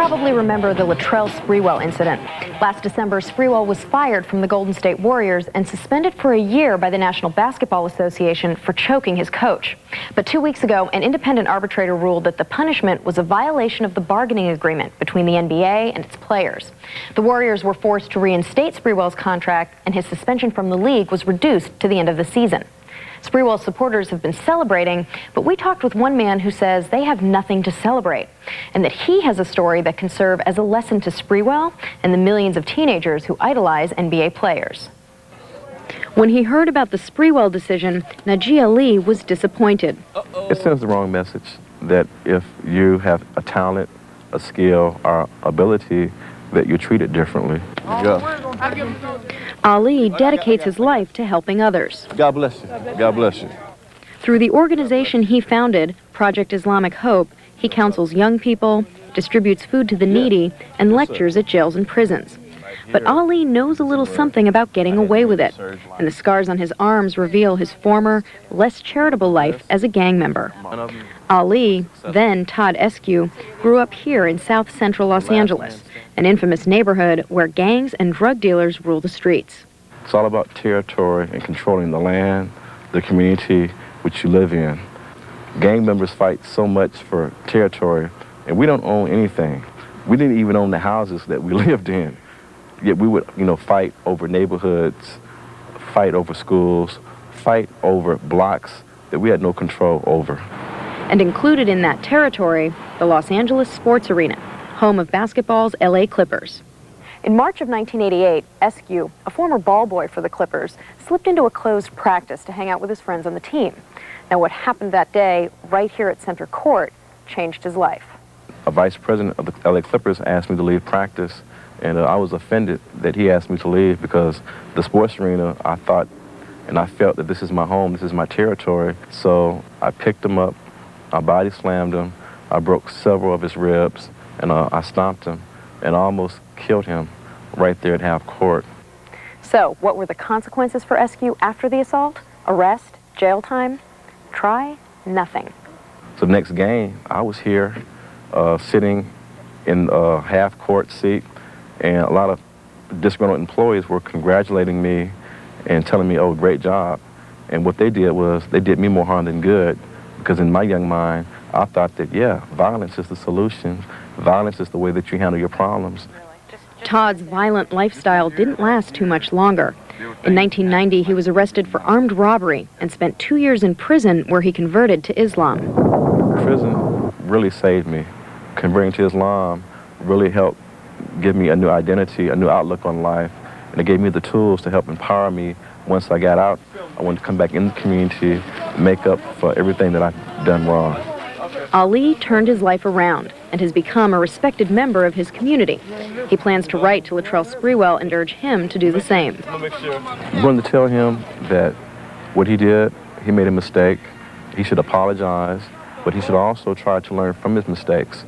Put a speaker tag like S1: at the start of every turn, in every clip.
S1: probably remember the Latrell Sprewell incident. Last December, Sprewell was fired from the Golden State Warriors and suspended for a year by the National Basketball Association for choking his coach. But 2 weeks ago, an independent arbitrator ruled that the punishment was a violation of the bargaining agreement between the NBA and its players. The Warriors were forced to reinstate Sprewell's contract, and his suspension from the league was reduced to the end of the season. Sprewell's supporters have been celebrating, but we talked with one man who says they have nothing to celebrate, and that he has a story that can serve as a lesson to Sprewell and the millions of teenagers who idolize NBA players. When he heard about the Sprewell decision, Najee Ali was disappointed.
S2: It sends the wrong message that if you have a talent, a skill, or ability, that you're treated differently.
S1: Ali dedicates his life to helping others.
S2: God bless you. God bless you.
S1: Through the organization he founded, Project Islamic Hope, he counsels young people, distributes food to the needy, and lectures at jails and prisons. But Ali knows a little something about getting away with it, and the scars on his arms reveal his former, less charitable life as a gang member. Ali, then Todd Eskew, grew up here in South Central Los Angeles, an infamous neighborhood where gangs and drug dealers rule the streets.
S2: It's all about territory and controlling the land, the community which you live in. Gang members fight so much for territory, and we don't own anything. We didn't even own the houses that we lived in. Yet we would, fight over neighborhoods, fight over schools, fight over blocks that we had no control over.
S1: And included in that territory, the Los Angeles Sports Arena, home of basketball's LA Clippers. In March of 1988, Eskew, a former ball boy for the Clippers, slipped into a closed practice to hang out with his friends on the team. Now, what happened that day, right here at Center Court, changed his life.
S2: A vice president of the LA Clippers asked me to leave practice, and I was offended that he asked me to leave because the sports arena, I thought and I felt that this is my home, this is my territory. So I picked him up, I body slammed him, I broke several of his ribs, and I stomped him and almost killed him right there at half court.
S1: So, what were the consequences for Eskew after the assault? Arrest? Jail time? Try nothing.
S2: So the next game, I was here sitting in a half-court seat, and a lot of disgruntled employees were congratulating me and telling me, oh, great job. And what they did was they did me more harm than good, because in my young mind, I thought that, yeah, violence is the solution. Violence is the way that you handle your problems.
S1: Todd's violent lifestyle didn't last too much longer. In 1990, he was arrested for armed robbery and spent 2 years in prison where he converted to Islam.
S2: Prison really saved me. Converting to Islam really helped give me a new identity, a new outlook on life, and it gave me the tools to help empower me. Once I got out, I wanted to come back in the community, make up for everything that I've done wrong.
S1: Ali turned his life around and has become a respected member of his community. He plans to write to Latrell Sprewell and urge him to do the same.
S2: I'm going to tell him that what he did, he made a mistake. He should apologize, but he should also try to learn from his mistakes,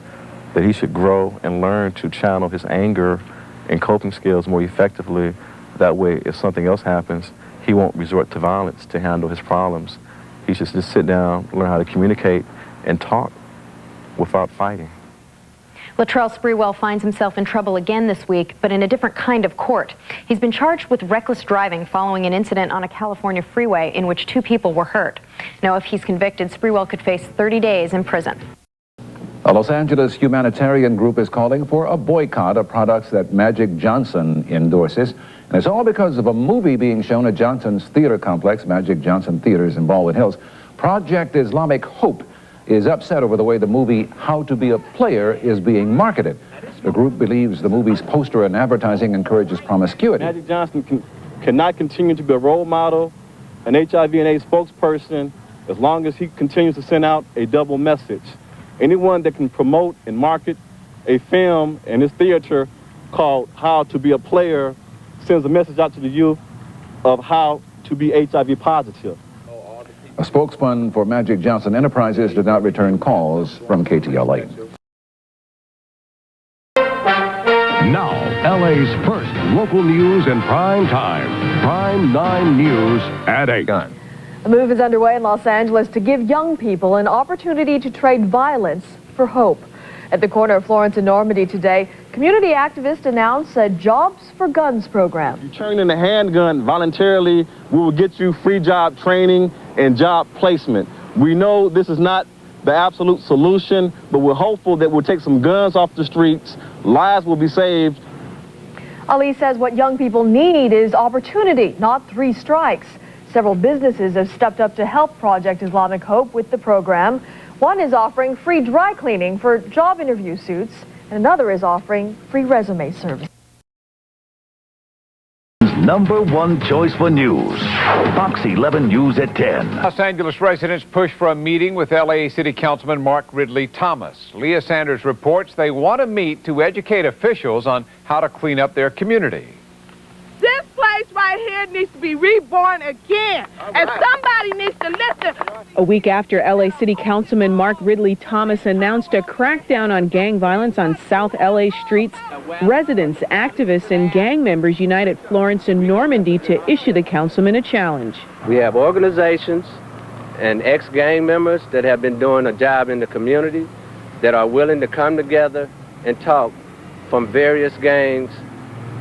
S2: that he should grow and learn to channel his anger and coping skills more effectively. That way, if something else happens, he won't resort to violence to handle his problems. He should just sit down, learn how to communicate, and talk without fighting.
S1: Latrell Sprewell finds himself in trouble again this week, but in a different kind of court. He's been charged with reckless driving following an incident on a California freeway in which 2 people were hurt. Now, if he's convicted, Sprewell could face 30 days in prison.
S3: A Los Angeles humanitarian group is calling for a boycott of products that Magic Johnson endorses. And it's all because of a movie being shown at Johnson's theater complex, Magic Johnson Theaters in Baldwin Hills. Project Islamic Hope is upset over the way the movie How to Be a Player is being marketed. The group believes the movie's poster and advertising encourages promiscuity.
S4: Magic Johnson cannot continue to be a role model, an HIV and AIDS spokesperson, as long as he continues to send out a double message. Anyone that can promote and market a film in this theater called How to Be a Player sends a message out to the youth of how to be HIV positive.
S3: A spokesman for Magic Johnson Enterprises did not return calls from KTLA.
S5: Now, LA's first local news in prime time. Prime 9 News at 8.
S6: A move is underway in Los Angeles to give young people an opportunity to trade violence for hope. At the corner of Florence and Normandy today, community activists announced a Jobs for Guns program.
S4: If you turn in a handgun voluntarily, we will get you free job training and job placement. We know this is not the absolute solution, but we're hopeful that we'll take some guns off the streets, lives will be saved.
S6: Ali says what young people need is opportunity, not 3 strikes. Several businesses have stepped up to help Project Islamic Hope with the program. One is offering free dry cleaning for job interview suits, and another is offering free resume service.
S7: #1 choice for news. Fox 11 News at 10.
S8: Los Angeles residents push for a meeting with LA City Councilman Mark Ridley Thomas. Leah Sanders reports they want to meet to educate officials on how to clean up their community.
S9: This place right here needs to be reborn again, and somebody needs to listen.
S10: A week after LA City Councilman Mark Ridley Thomas announced a crackdown on gang violence on South LA streets, residents, activists, and gang members unite at Florence and Normandy to issue the councilman a challenge.
S11: We have organizations and ex-gang members that have been doing a job in the community that are willing to come together and talk from various gangs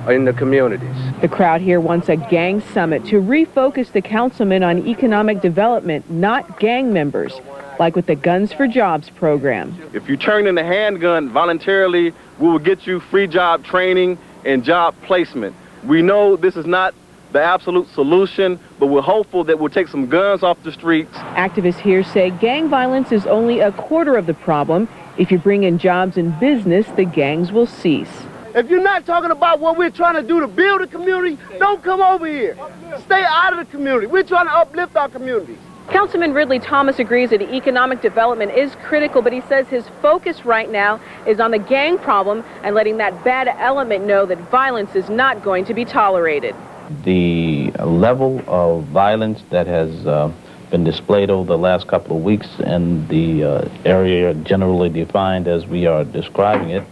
S11: in the communities.
S10: The crowd here wants a gang summit to refocus the councilman on economic development, not gang members, like with the Guns for Jobs program.
S4: If you turn in a handgun voluntarily, we will get you free job training and job placement. We know this is not the absolute solution, but we're hopeful that we'll take some guns off the streets.
S10: Activists here say gang violence is only a quarter of the problem. If you bring in jobs and business, the gangs will cease.
S12: If you're not talking about what we're trying to do to build a community, don't come over here. Stay out of the community. We're trying to uplift our communities.
S10: Councilman Ridley Thomas agrees that economic development is critical, but he says his focus right now is on the gang problem and letting that bad element know that violence is not going to be tolerated.
S13: The level of violence that has been displayed over the last couple of weeks in the area generally defined as we are describing it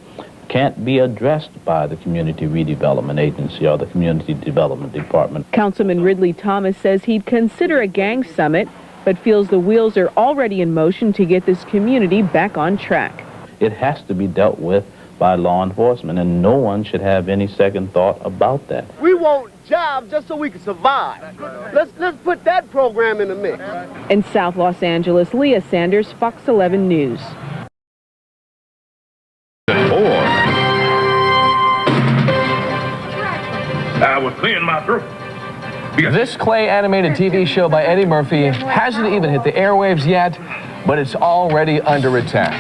S13: can't be addressed by the Community Redevelopment Agency or the Community Development Department.
S10: Councilman Ridley Thomas says he'd consider a gang summit, but feels the wheels are already in motion to get this community back on track.
S13: It has to be dealt with by law enforcement, and no one should have any second thought about that.
S12: We want jobs just so we can survive. Let's put that program in the mix.
S10: In South Los Angeles, Leah Sanders, Fox 11 News.
S14: I was clearing my throat.
S15: This clay animated TV show by Eddie Murphy hasn't even hit the airwaves yet, but it's already under attack.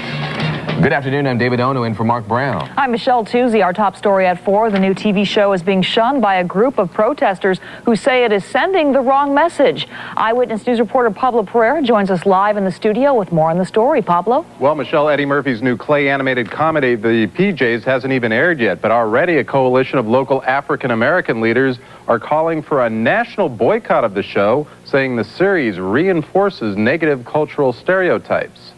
S15: Good afternoon, I'm David Ono in for Mark Brown.
S16: I'm Michelle Tuesey. Our top story at 4. The new TV show is being shunned by a group of protesters who say it is sending the wrong message. Eyewitness News reporter Pablo Pereira joins us live in the studio with more on the story. Pablo?
S17: Well, Michelle, Eddie Murphy's new clay animated comedy, The PJs, hasn't even aired yet, but already a coalition of local African-American leaders are calling for a national boycott of the show, saying the series reinforces negative cultural stereotypes.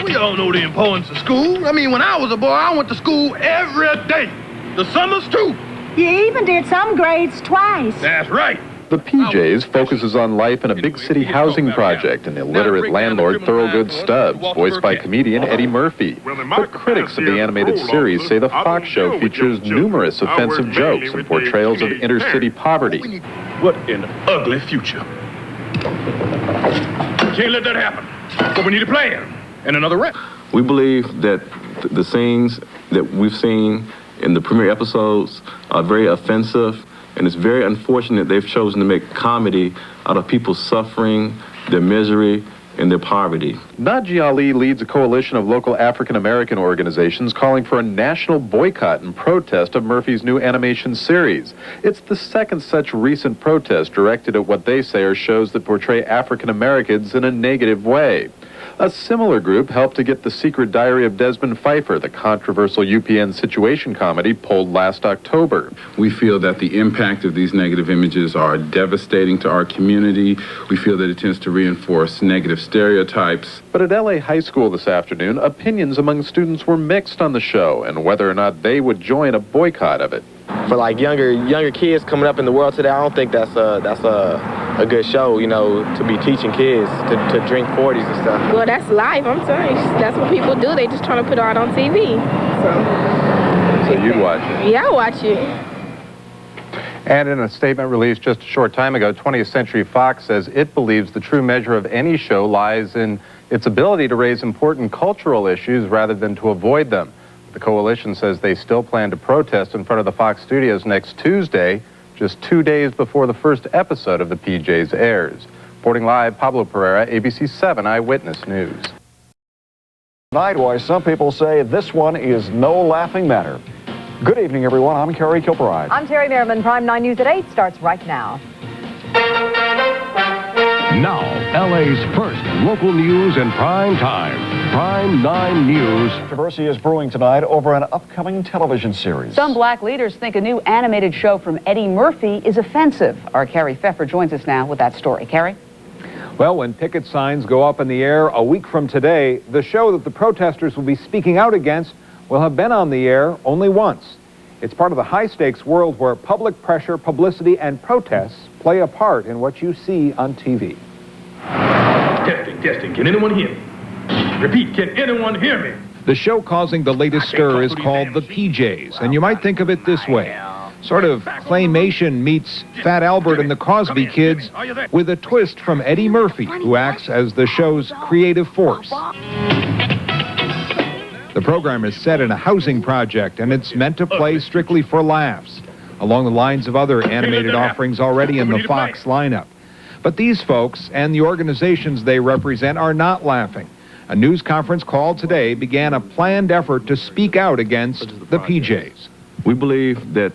S14: We all know the importance of school. I mean, when I was a boy, I went to school every day. The summers, too.
S18: You even did some grades twice.
S14: That's right.
S17: The PJs focuses on life in a big city housing project and illiterate landlord Thurgood Stubbs, voiced by comedian Eddie Murphy. But critics of the animated series say the Fox show features numerous offensive jokes and portrayals of inner-city poverty.
S14: What an ugly future. Can't let that happen. But we need a plan. And another rep.
S2: We believe that the scenes that we've seen in the premiere episodes are very offensive, and it's very unfortunate they've chosen to make comedy out of people's suffering, their misery, and their poverty.
S17: Najee Ali leads a coalition of local African-American organizations calling for a national boycott and protest of Murphy's new animation series. It's the second such recent protest directed at what they say are shows that portray African-Americans in a negative way. A similar group helped to get The Secret Diary of Desmond Pfeiffer, the controversial UPN situation comedy, pulled last October.
S19: We feel that the impact of these negative images are devastating to our community. We feel that it tends to reinforce negative stereotypes.
S17: But at LA High School this afternoon, opinions among students were mixed on the show and whether or not they would join a boycott of it.
S20: For like younger kids coming up in the world today, I don't think that's a a good show, you know, to be teaching kids to drink 40s and stuff.
S21: Well, that's life, I'm sorry. That's what people do. They just trying to put it out on TV.
S17: So you'd watch it?
S21: Yeah, I watch it.
S22: And in a statement released just a short time ago, 20th Century Fox says it believes the true measure of any show lies in its ability to raise important cultural issues rather than to avoid them. The coalition says they still plan to protest in front of the Fox studios next Tuesday, just 2 days before the first episode of the PJs airs. Reporting live, Pablo Pereira, ABC 7 Eyewitness News.
S23: Tonight, why some people say this one is no laughing matter. Good evening, everyone. I'm Kerry Kilbride.
S6: I'm Terry Merriman. Prime 9 News at 8 starts right now.
S5: Now, LA's first local news in prime time. Prime 9 News.
S23: Controversy is brewing tonight over an upcoming television series.
S24: Some black leaders think a new animated show from Eddie Murphy is offensive. Our Carrie Pfeffer joins us now with that story. Carrie?
S8: Well, when picket signs go up in the air a week from today, the show that the protesters will be speaking out against will have been on the air only once. It's part of the high-stakes world where public pressure, publicity, and protests play a part in what you see on TV.
S14: Testing. Can anyone hear me? Repeat, can anyone hear me?
S8: The show causing the latest stir is called The PJs, and you might think of it this way. Sort of claymation meets Fat Albert and the Cosby Kids with a twist from Eddie Murphy, who acts as the show's creative force. The program is set in a housing project, and it's meant to play strictly for laughs, along the lines of other animated offerings already in the Fox lineup. But these folks and the organizations they represent are not laughing. A news conference called today began a planned effort to speak out against the PJs.
S2: We believe that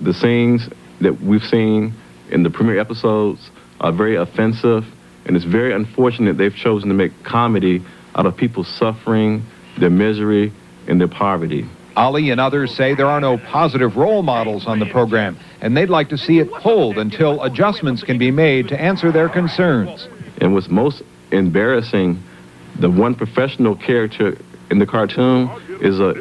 S2: the scenes that we've seen in the premiere episodes are very offensive, and it's very unfortunate they've chosen to make comedy out of people suffering, their misery, and their poverty.
S8: Ali and others say there are no positive role models on the program, and they'd like to see it pulled until adjustments can be made to answer their concerns.
S2: And what's most embarrassing, the one professional character in the cartoon is a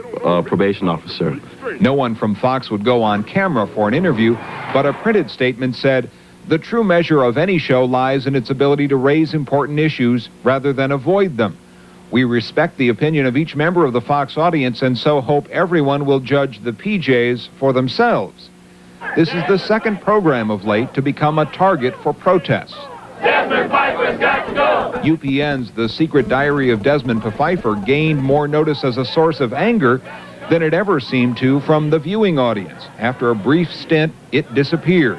S2: probation officer.
S8: No one from Fox would go on camera for an interview, but a printed statement said, "The true measure of any show lies in its ability to raise important issues rather than avoid them. We respect the opinion of each member of the Fox audience and so hope everyone will judge the PJs for themselves." This is the second program of late to become a target for protests.
S14: Desmond Pfeiffer's got to go!
S8: UPN's The Secret Diary of Desmond Pfeiffer gained more notice as a source of anger than it ever seemed to from the viewing audience. After a brief stint, it disappeared.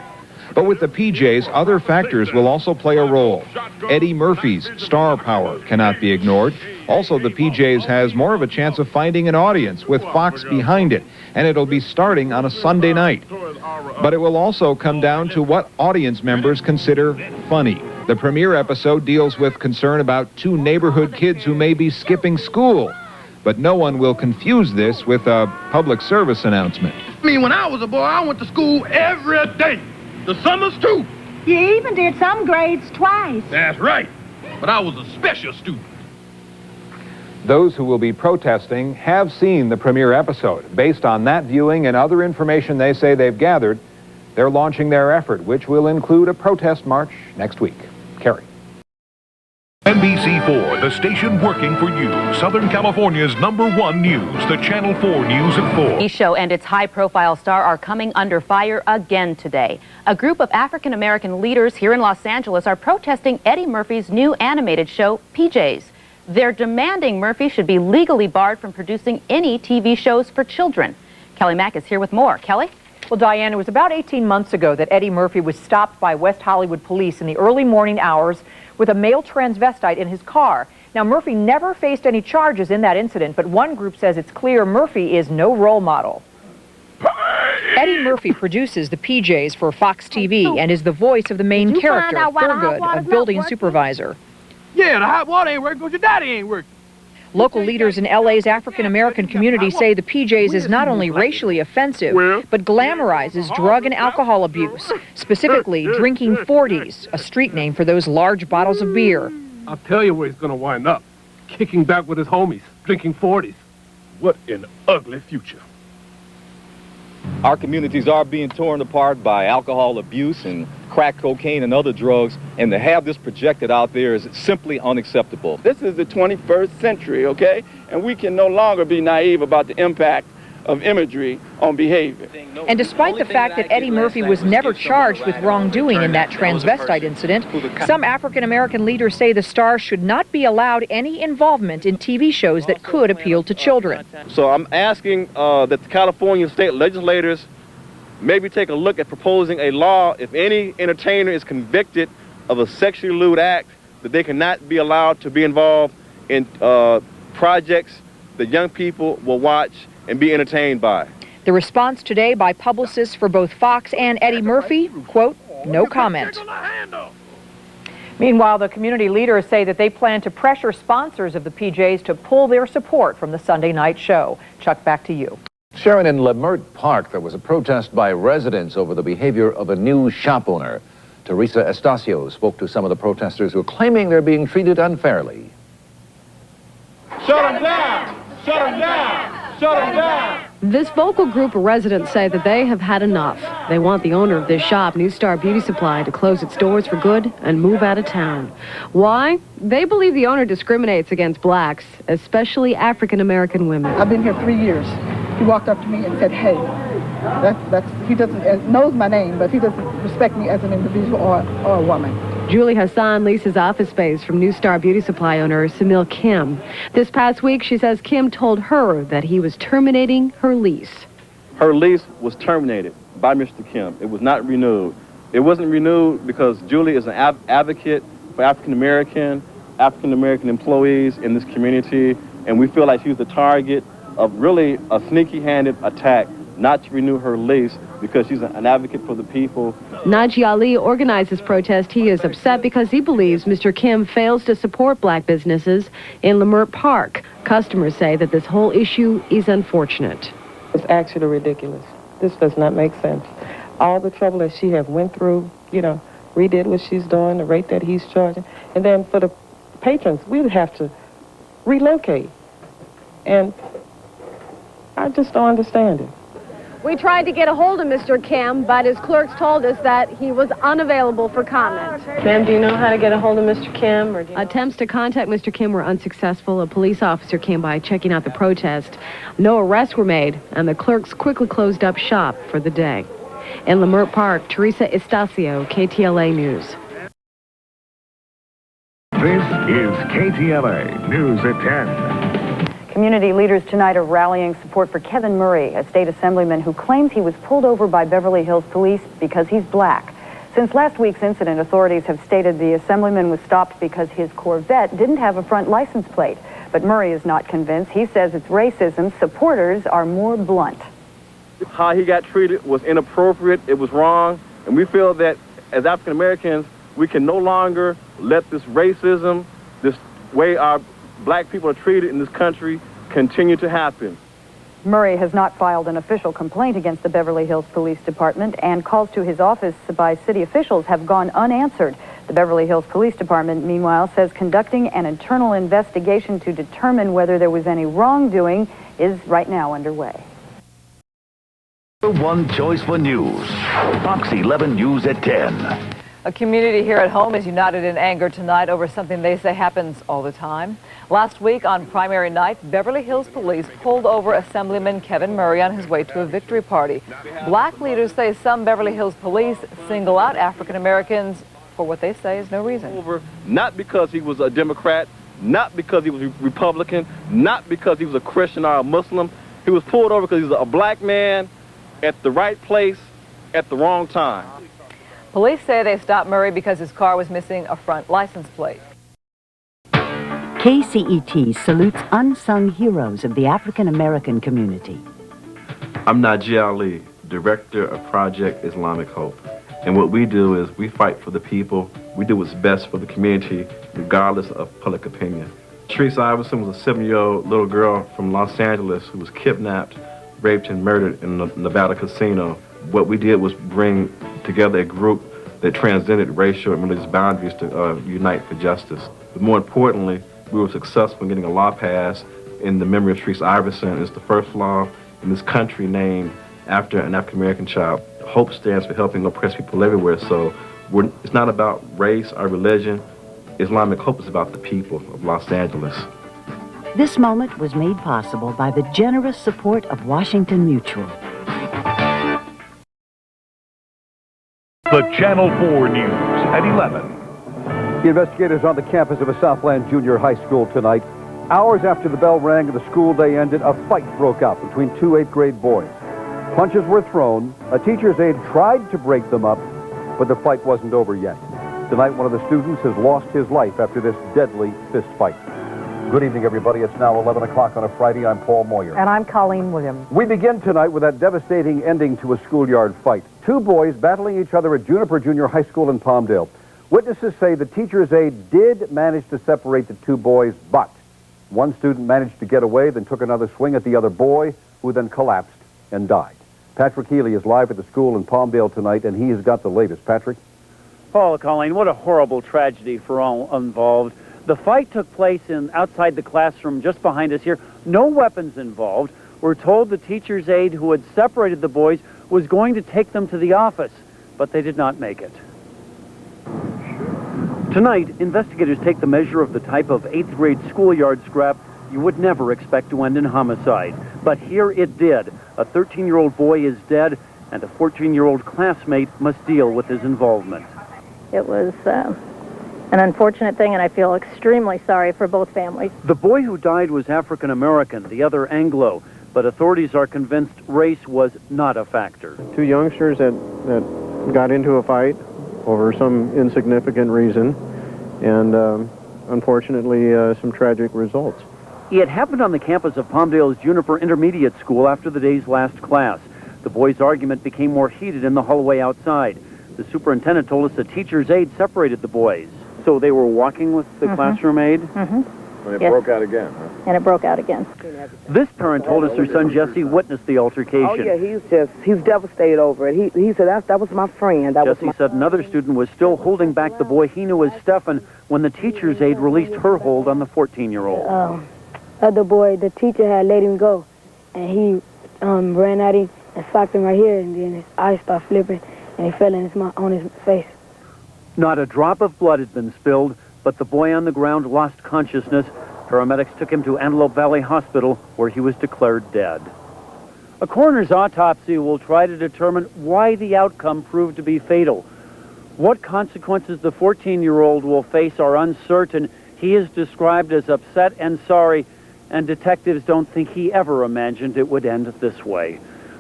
S8: But with the PJs, other factors will also play a role. Eddie Murphy's star power cannot be ignored. Also, the PJs has more of a chance of finding an audience with Fox behind it, and it'll be starting on a Sunday night. But it will also come down to what audience members consider funny. The premiere episode deals with concern about two neighborhood kids who may be skipping school. But no one will confuse this with a public service announcement.
S14: I mean, when I was a boy, I went to school every day. The summers, too.
S18: You even did some grades twice.
S14: That's right. But I was a special student.
S8: Those who will be protesting have seen the premiere episode. Based on that viewing and other information they say they've gathered, they're launching their effort, which will include a protest march next week. Kerry.
S5: NBC4, the station working for you. Southern California's #1 news, the Channel 4 News at 4.
S25: The show and its high-profile star are coming under fire again today. A group of African-American leaders here in Los Angeles are protesting Eddie Murphy's new animated show, PJs. They're demanding Murphy should be legally barred from producing any TV shows for children. Kelly Mack is here with more. Kelly?
S6: Well, Diane, it was about 18 months ago that Eddie Murphy was stopped by West Hollywood police in the early morning hours with a male transvestite in his car. Now, Murphy never faced any charges in that incident, but one group says it's clear Murphy is no role model. Eddie Murphy produces the PJs for Fox TV and is the voice of the main character, Thurgood, a building supervisor.
S14: Yeah, the hot water ain't working because your daddy ain't working.
S6: Local leaders in LA's African-American community say the PJs is not only racially offensive, but glamorizes drug and alcohol abuse, specifically drinking 40s, a street name for those large bottles of beer.
S14: I'll tell you where he's going to wind up. Kicking back with his homies, drinking 40s. What an ugly future.
S1: Our communities are being torn apart by alcohol abuse and crack cocaine and other drugs, and to have this projected out there is simply unacceptable.
S3: This is the 21st century, okay? And we can no longer be naive about the impact of imagery on behavior.
S7: And despite the fact that Eddie Murphy was never charged with wrongdoing in that transvestite incident, some African-American leaders say the star should not be allowed any involvement in TV shows that could appeal to children.
S4: So I'm asking that the California state legislators maybe take a look at proposing a law if any entertainer is convicted of a sexually lewd act, that they cannot be allowed to be involved in projects that young people will watch and be entertained by.
S7: The response today by publicists for both Fox and Eddie Murphy, quote, no comment.
S16: Meanwhile, the community leaders say that they plan to pressure sponsors of the PJs to pull their support from the Sunday night show. Chuck, back to you.
S9: Sharon, in Leimert Park, there was a protest by residents over the behavior of a new shop owner. Teresa Estacio spoke to some of the protesters who are claiming they're being treated unfairly.
S12: Shut them down! Shut them down! Shut them down!
S11: This vocal group of residents say that they have had enough. They want the owner of this shop, New Star Beauty Supply, to close its doors for good and move out of town. Why? They believe the owner discriminates against blacks, especially African-American women.
S26: I've been here 3 years. He walked up to me and said, hey. He doesn't knows my name, but he doesn't respect me as an individual or a woman.
S11: Julie Hassan leases office space from New Star Beauty Supply owner Samil Kim. This past week, she says Kim told her that he was terminating her lease.
S4: Her lease was terminated by Mr. Kim. It was not renewed. It wasn't renewed because Julie is an advocate for African-American employees in this community, and we feel like she was the target of really a sneaky-handed attack not to renew her lease because she's an advocate for the people.
S11: Najee Ali organized this protest. He is upset because he believes Mr. Kim fails to support black businesses in Leimert Park. Customers say that this whole issue is unfortunate.
S27: It's actually ridiculous. This does not make sense. All the trouble that she have went through, redid what she's doing, the rate that he's charging, and then for the patrons, we would have to relocate. And I just don't understand it.
S28: We tried to get a hold of Mr. Kim, but his clerks told us that he was unavailable for comment.
S11: Ma'am, do you know how to get a hold of Mr. Kim? Attempts to contact Mr. Kim were unsuccessful. A police officer came by checking out the protest. No arrests were made, and the clerks quickly closed up shop for the day. In Leimert Park, Teresa Estacio, KTLA News.
S5: This is KTLA News at 10.
S16: Community leaders tonight are rallying support for Kevin Murray, a state assemblyman who claims he was pulled over by Beverly Hills police because he's black. Since last week's incident, authorities have stated the assemblyman was stopped because his Corvette didn't have a front license plate. But Murray is not convinced. He says it's racism. Supporters are more blunt.
S4: How he got treated was inappropriate. It was wrong. And we feel that as African Americans, we can no longer let this racism, this way our black people are treated in this country, continue to happen.
S16: Murray has not filed an official complaint against the Beverly Hills Police Department, and calls to his office by city officials have gone unanswered. The Beverly Hills Police Department, meanwhile, says conducting an internal investigation to determine whether there was any wrongdoing is right now underway.
S29: One choice for news. Fox 11 News at 10.
S16: A community here at home is united in anger tonight over something they say happens all the time. Last week on primary night, Beverly Hills police pulled over Assemblyman Kevin Murray on his way to a victory party. Black leaders say some Beverly Hills police single out African Americans for what they say is no reason.
S4: Not because he was a Democrat, not because he was Republican, not because he was a Christian or a Muslim. He was pulled over because he was a black man at the right place at the wrong time.
S16: Police say they stopped Murray because his car was missing a front license plate.
S30: KCET salutes unsung heroes of the African American community.
S2: I'm Najee Ali, Director of Project Islamic Hope. And what we do is we fight for the people. We do what's best for the community, regardless of public opinion. Teresa Iverson was a 7-year-old little girl from Los Angeles who was kidnapped, raped, and murdered in a Nevada casino. What we did was bring together a group that transcended racial and religious boundaries to unite for justice. But more importantly, we were successful in getting a law passed in the memory of Teresa Iverson. It's the first law in this country named after an African-American child. HOPE stands for Helping Oppressed People Everywhere, so it's not about race or religion. Islamic Hope is about the people of Los Angeles.
S30: This moment was made possible by the generous support of Washington Mutual.
S5: The Channel 4 News at 11.
S10: The investigators on the campus of a Southland Junior High School tonight. Hours after the bell rang and the school day ended, a fight broke out between two 8th grade boys. Punches were thrown. A teacher's aide tried to break them up, but the fight wasn't over yet. Tonight, one of the students has lost his life after this deadly fist fight. Good evening, everybody. It's now 11 o'clock on a Friday. I'm Paul Moyer.
S13: And I'm Colleen Williams.
S10: We begin tonight with that devastating ending to a schoolyard fight. Two boys battling each other at Juniper Junior High School in Palmdale. Witnesses say the teacher's aide did manage to separate the two boys, but one student managed to get away, then took another swing at the other boy, who then collapsed and died. Patrick Healy is live at the school in Palmdale tonight, and he has got the latest. Patrick?
S15: Paul, Colleen, what a horrible tragedy for all involved. The fight took place outside the classroom just behind us here. No weapons involved. We're told the teacher's aide who had separated the boys was going to take them to the office, but they did not make it. Tonight, investigators take the measure of the type of 8th grade schoolyard scrap you would never expect to end in homicide. But here it did. A 13-year-old boy is dead, and a 14-year-old classmate must deal with his involvement.
S17: It was an unfortunate thing, and I feel extremely sorry for both families.
S15: The boy who died was African American, the other Anglo, but authorities are convinced race was not a factor.
S19: Two youngsters that got into a fight over some insignificant reason, and unfortunately some tragic results.
S15: It happened on the campus of Palmdale's Juniper Intermediate School after the day's last class. The boys' argument became more heated in the hallway outside. The superintendent told us the teacher's aide separated the boys. So they were walking with the classroom aide?
S19: And it broke out again, huh?
S17: And it broke out again.
S15: This parent told us her son Jesse witnessed the altercation.
S20: Oh yeah, he's devastated over it. He said that was my friend.
S15: Jesse said another student was still holding back the boy he knew as Stefan when the teacher's aide released her hold on the 14-year-old.
S21: Other boy, the teacher had let him go, and he ran at him and socked him right here, and then his eyes started flipping, and he fell on his face.
S15: Not a drop of blood had been spilled, but the boy on the ground lost consciousness. Paramedics took him to Antelope Valley Hospital, where he was declared dead. A coroner's autopsy will try to determine why the outcome proved to be fatal. What consequences the 14-year-old will face are uncertain. He is described as upset and sorry, and detectives don't think he ever imagined it would end this way.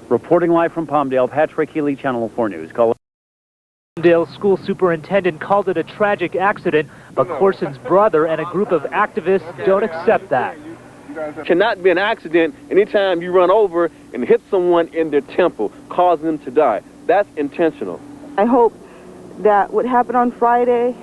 S15: Reporting live from Palmdale, Patrick Healy, Channel 4 News.
S22: Palmdale school superintendent called it a tragic accident, but Corson's brother and a group of activists don't accept that.
S4: Cannot be an accident anytime you run over and hit someone in their temple, causing them to die. That's intentional.
S26: I hope that what happened on Friday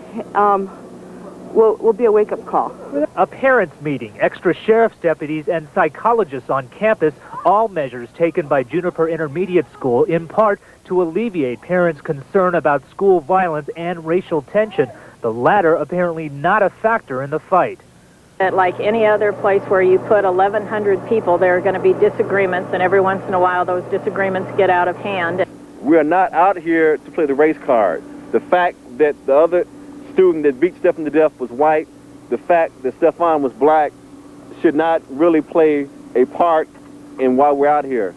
S26: will be a wake-up call.
S22: A parents' meeting, extra sheriff's deputies, and psychologists on campus, all measures taken by Juniper Intermediate School in part to alleviate parents' concern about school violence and racial tension, the latter apparently not a factor in the fight.
S17: Like any other place where you put 1,100 people, there are going to be disagreements, and every once in a while those disagreements get out of hand.
S4: We are not out here to play the race card. The fact that the other student that beat Stefan to death was white, the fact that Stefan was black should not really play a part in why we're out here.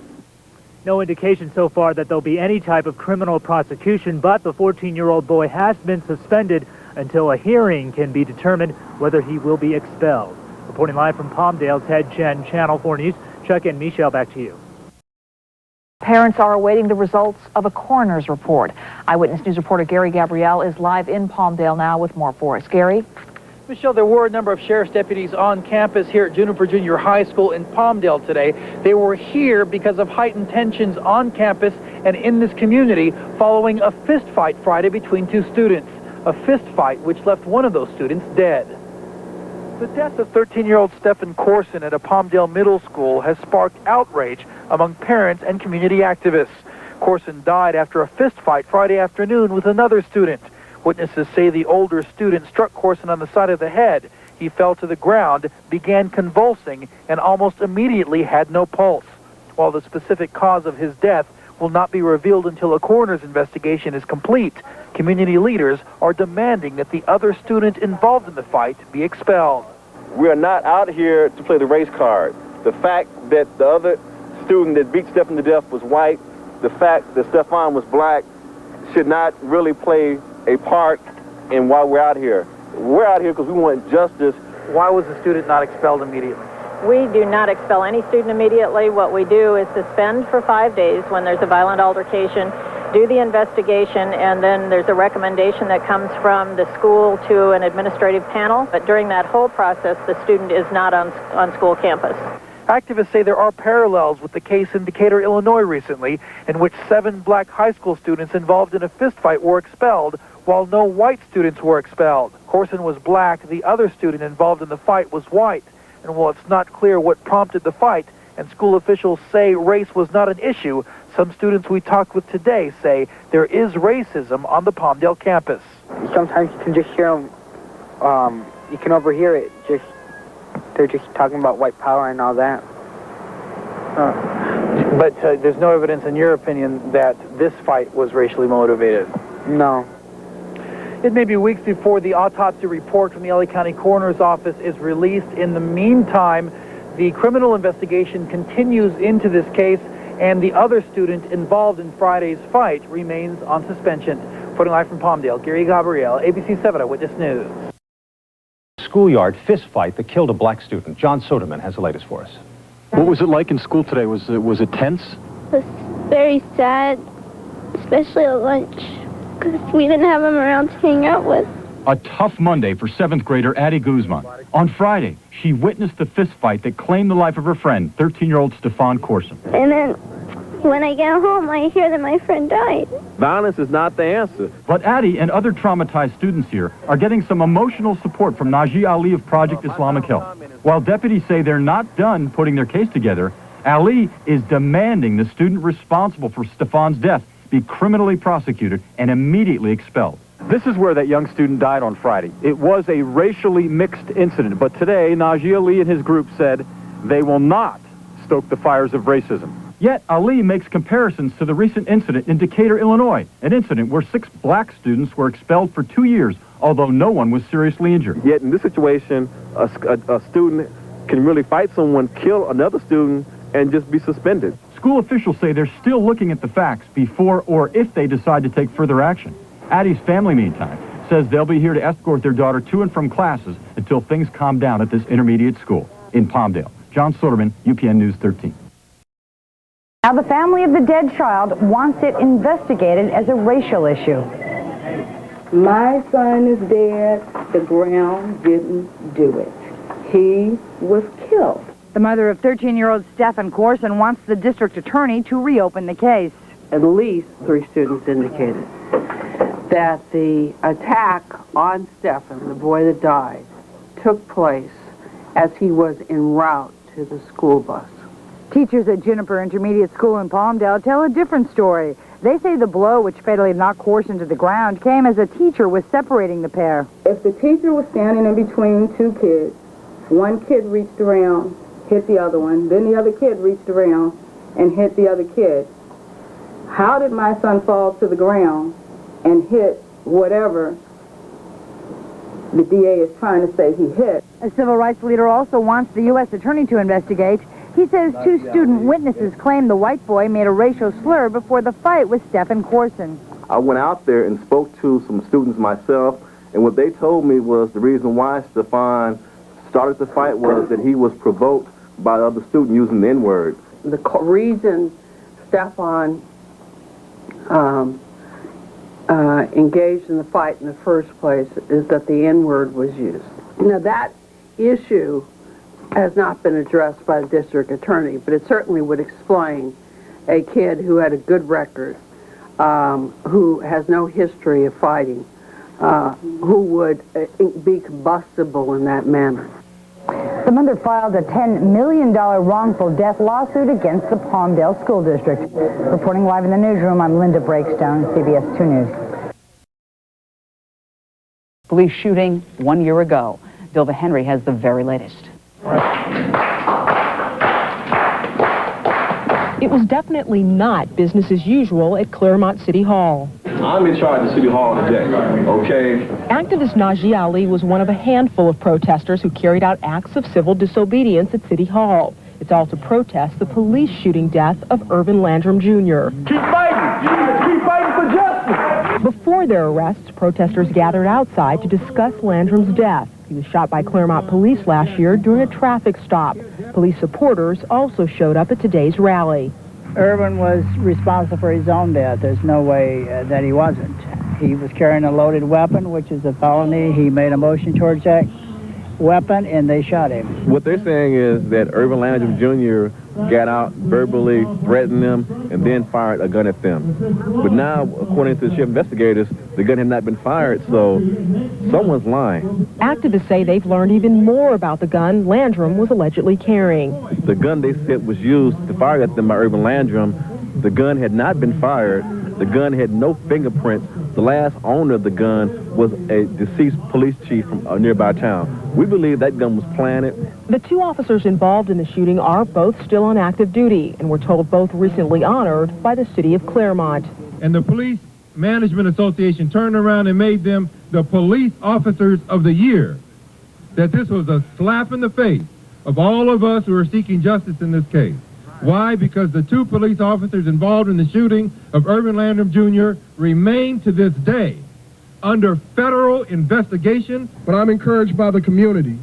S22: No indication so far that there'll be any type of criminal prosecution, but the 14-year-old boy has been suspended until a hearing can be determined whether he will be expelled. Reporting live from Palmdale, Ted Chen, Channel 4 News. Chuck and Michelle, back to you.
S16: Parents are awaiting the results of a coroner's report. Eyewitness News reporter Gary Gabrielle is live in Palmdale now with more for us. Gary?
S23: Michelle, there were a number of sheriff's deputies on campus here at Juniper Junior High School in Palmdale today. They were here because of heightened tensions on campus and in this community following a fist fight Friday between two students. A fist fight which left one of those students dead. The death of 13-year-old Stephen Corson at a Palmdale middle school has sparked outrage among parents and community activists. Corson died after a fist fight Friday afternoon with another student. Witnesses say the older student struck Corson on the side of the head. He fell to the ground, began convulsing, and almost immediately had no pulse. while the specific cause of his death will not be revealed until a coroner's investigation is complete. Community leaders are demanding that the other student involved in the fight be expelled.
S4: We are not out here to play the race card. The fact that the other student that beat Stephan to death was white, the fact that Stephan was black, should not really play a part in why we're out here. We're out here because we want justice.
S23: Why was the student not expelled immediately?
S17: We do not expel any student immediately. What we do is suspend for 5 days when there's a violent altercation, do the investigation, and then there's a recommendation that comes from the school to an administrative panel. But during that whole process, the student is not on school campus.
S23: Activists say there are parallels with the case in Decatur, Illinois recently, in which 7 black high school students involved in a fistfight were expelled, while no white students were expelled. Corson was black, the other student involved in the fight was white. And while it's not clear what prompted the fight, and school officials say race was not an issue, some students we talked with today say there is racism on the Palmdale campus.
S1: Sometimes you can just hear them, you can overhear it, they're just talking about white power and all that.
S23: But there's no evidence, in your opinion, that this fight was racially motivated?
S1: No.
S23: It may be weeks before the autopsy report from the LA County Coroner's Office is released. In the meantime, the criminal investigation continues into this case, and the other student involved in Friday's fight remains on suspension. Reporting live from Palmdale, Gary Gabriel, ABC 7 Eyewitness News.
S3: Schoolyard fist fight that killed a black student. John Soderman has the latest for us.
S6: What was it like in school today? Was it tense?
S7: It was very sad, especially at lunch, because we didn't have him around to hang out with.
S8: A tough Monday for 7th grader Addie Guzman. On Friday, she witnessed the fist fight that claimed the life of her friend, 13-year-old Stefan Corson.
S7: And then when I get home, I hear that my friend died.
S4: Violence is not the answer.
S8: But Addie and other traumatized students here are getting some emotional support from Najee Ali of Project Islamic Help. While deputies say they're not done putting their case together, Ali is demanding the student responsible for Stefan's death be criminally prosecuted and immediately expelled.
S6: This is where that young student died on Friday. It was a racially mixed incident, but today Najee Ali and his group said they will not stoke the fires of racism.
S8: Yet Ali makes comparisons to the recent incident in Decatur, Illinois, an incident where 6 black students were expelled for 2 years, although no one was seriously injured.
S4: Yet in this situation, a student can really fight someone, kill another student, and just be suspended.
S8: School officials say they're still looking at the facts before or if they decide to take further action. Addie's family, meantime, says they'll be here to escort their daughter to and from classes until things calm down at this intermediate school. In Palmdale, John Soderman, UPN News 13.
S16: Now, the family of the dead child wants it investigated as a racial issue.
S21: My son is dead. The ground didn't do it. He was killed.
S16: The mother of 13-year-old Stephan Corson wants the district attorney to reopen the case.
S20: At least 3 students indicated that the attack on Stephan, the boy that died, took place as he was en route to the school bus.
S16: Teachers at Juniper Intermediate School in Palmdale tell a different story. They say the blow which fatally knocked Corson to the ground came as a teacher was separating the pair.
S21: If the teacher was standing in between 2 kids, one kid reached around, hit the other one, then the other kid reached around and hit the other kid. How did my son fall to the ground and hit whatever the DA is trying to say he hit?
S16: A civil rights leader also wants the U.S. attorney to investigate. He says 2 student witnesses claim the white boy made a racial slur before the fight with Stephan Corson.
S4: I went out there and spoke to some students myself, and what they told me was the reason why Stefan started the fight was that he was provoked by the other student using the N-word.
S20: The reason Stephan engaged in the fight in the first place is that the N-word was used. Now, that issue has not been addressed by the district attorney, but it certainly would explain a kid who had a good record, who has no history of fighting, who would be combustible in that manner.
S16: The mother filed a $10 million wrongful death lawsuit against the Palmdale School District. Reporting live in the newsroom, I'm Linda Breakstone, CBS 2 News.
S13: Police shooting 1 year ago. Dilva Henry has the very latest.
S9: was definitely not business as usual at Claremont City Hall.
S2: I'm in charge of City Hall today, okay?
S9: Activist Najee Ali was one of a handful of protesters who carried out acts of civil disobedience at City Hall. It's all to protest the police shooting death of Irvin Landrum Jr.
S11: Keep fighting! Keep fighting for justice!
S9: Before their arrests, protesters gathered outside to discuss Landrum's death. He was shot by Claremont police last year during a traffic stop. Police supporters also showed up at today's rally.
S12: Irvin was responsible for his own death. There's no way that he wasn't. He was carrying a loaded weapon, which is a felony. He made a motion towards that weapon, and they shot him.
S2: What they're saying is that Irvin Landrum Jr. got out, verbally threatened them, and then fired a gun at them. But now, according to the sheriff investigators, the gun had not been fired, so someone's lying.
S9: Activists say they've learned even more about the gun Landrum was allegedly carrying.
S2: The gun they said was used to fire at them by Irvin Landrum, the gun had not been fired. The gun had no fingerprints. The last owner of the gun was a deceased police chief from a nearby town. We believe that gun was planted.
S9: The two officers involved in the shooting are both still on active duty, and we're told both recently honored by the city of Claremont.
S14: And the Police Management Association turned around and made them the Police Officers of the Year. That this was a slap in the face of all of us who are seeking justice in this case. Why? Because the two police officers involved in the shooting of Irvin Landrum Jr. remain to this day under federal investigation.
S18: But I'm encouraged by the community,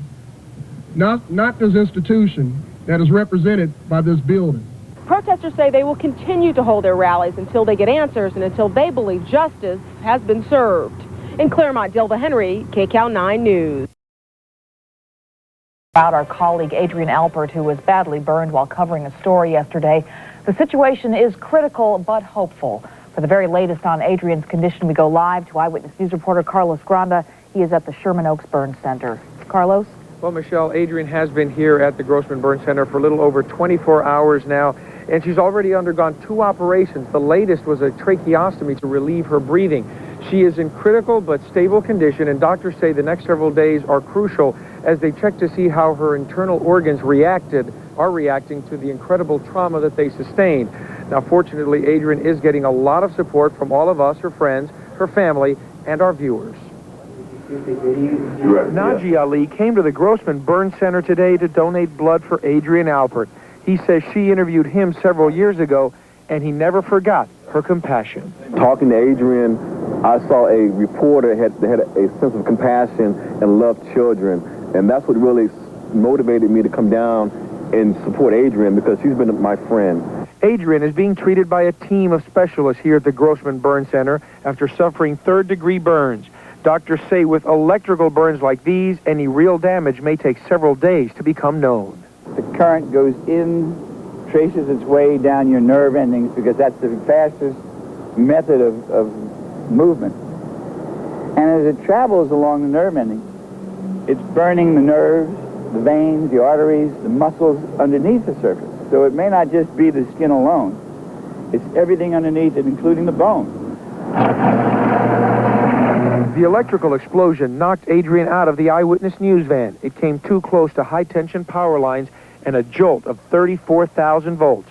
S18: not this institution that is represented by this building.
S9: Protesters say they will continue to hold their rallies until they get answers and until they believe justice has been served. In Claremont, Dilva Henry, KCAL 9 News.
S16: About our colleague Adrian Alpert, who was badly burned while covering a story yesterday. The situation is critical but hopeful. For the very latest on Adrian's condition, we go live to Eyewitness News reporter Carlos Granda. He is at the Sherman Oaks Burn Center. Carlos?
S24: Well, Michelle, Adrian has been here at the Grossman Burn Center for a little over 24 hours now, and she's already undergone 2 operations. The latest was a tracheostomy to relieve her breathing. She is in critical but stable condition, and doctors say the next several days are crucial as they check to see how her internal organs are reacting to the incredible trauma that they sustained. Now, fortunately, Adrian is getting a lot of support from all of us, her friends, her family, and our viewers. Najee Ali came to the Grossman Burn Center today to donate blood for Adrian Alpert. He says she interviewed him several years ago, and he never forgot her compassion.
S2: Talking to Adrian, I saw a reporter that had a sense of compassion and loved children, and that's what really motivated me to come down and support Adrian, because she's been my friend.
S24: Adrian is being treated by a team of specialists here at the Grossman Burn Center after suffering third-degree burns. Doctors say with electrical burns like these, any real damage may take several days to become known.
S25: The current goes in, traces its way down your nerve endings, because that's the fastest method of movement. And as it travels along the nerve endings, it's burning the nerves, the veins, the arteries, the muscles underneath the surface. So it may not just be the skin alone. It's everything underneath it, including the bone.
S24: The electrical explosion knocked Adrian out of the Eyewitness News van. It came too close to high-tension power lines and a jolt of 34,000 volts.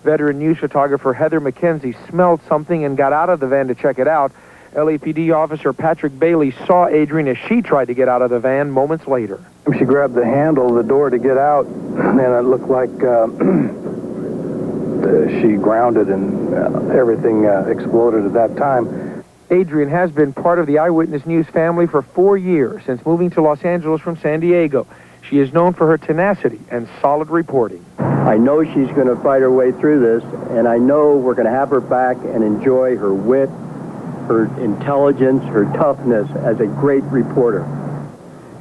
S24: Veteran news photographer Heather McKenzie smelled something and got out of the van to check it out. LAPD officer Patrick Bailey saw Adrian as she tried to get out of the van moments later.
S18: She grabbed the handle of the door to get out, and it looked like she grounded and everything exploded at that time.
S24: Adrian has been part of the Eyewitness News family for 4 years, since moving to Los Angeles from San Diego. She is known for her tenacity and solid reporting.
S27: I know she's going to fight her way through this, and I know we're going to have her back and enjoy her wit, her intelligence, her toughness as a great reporter.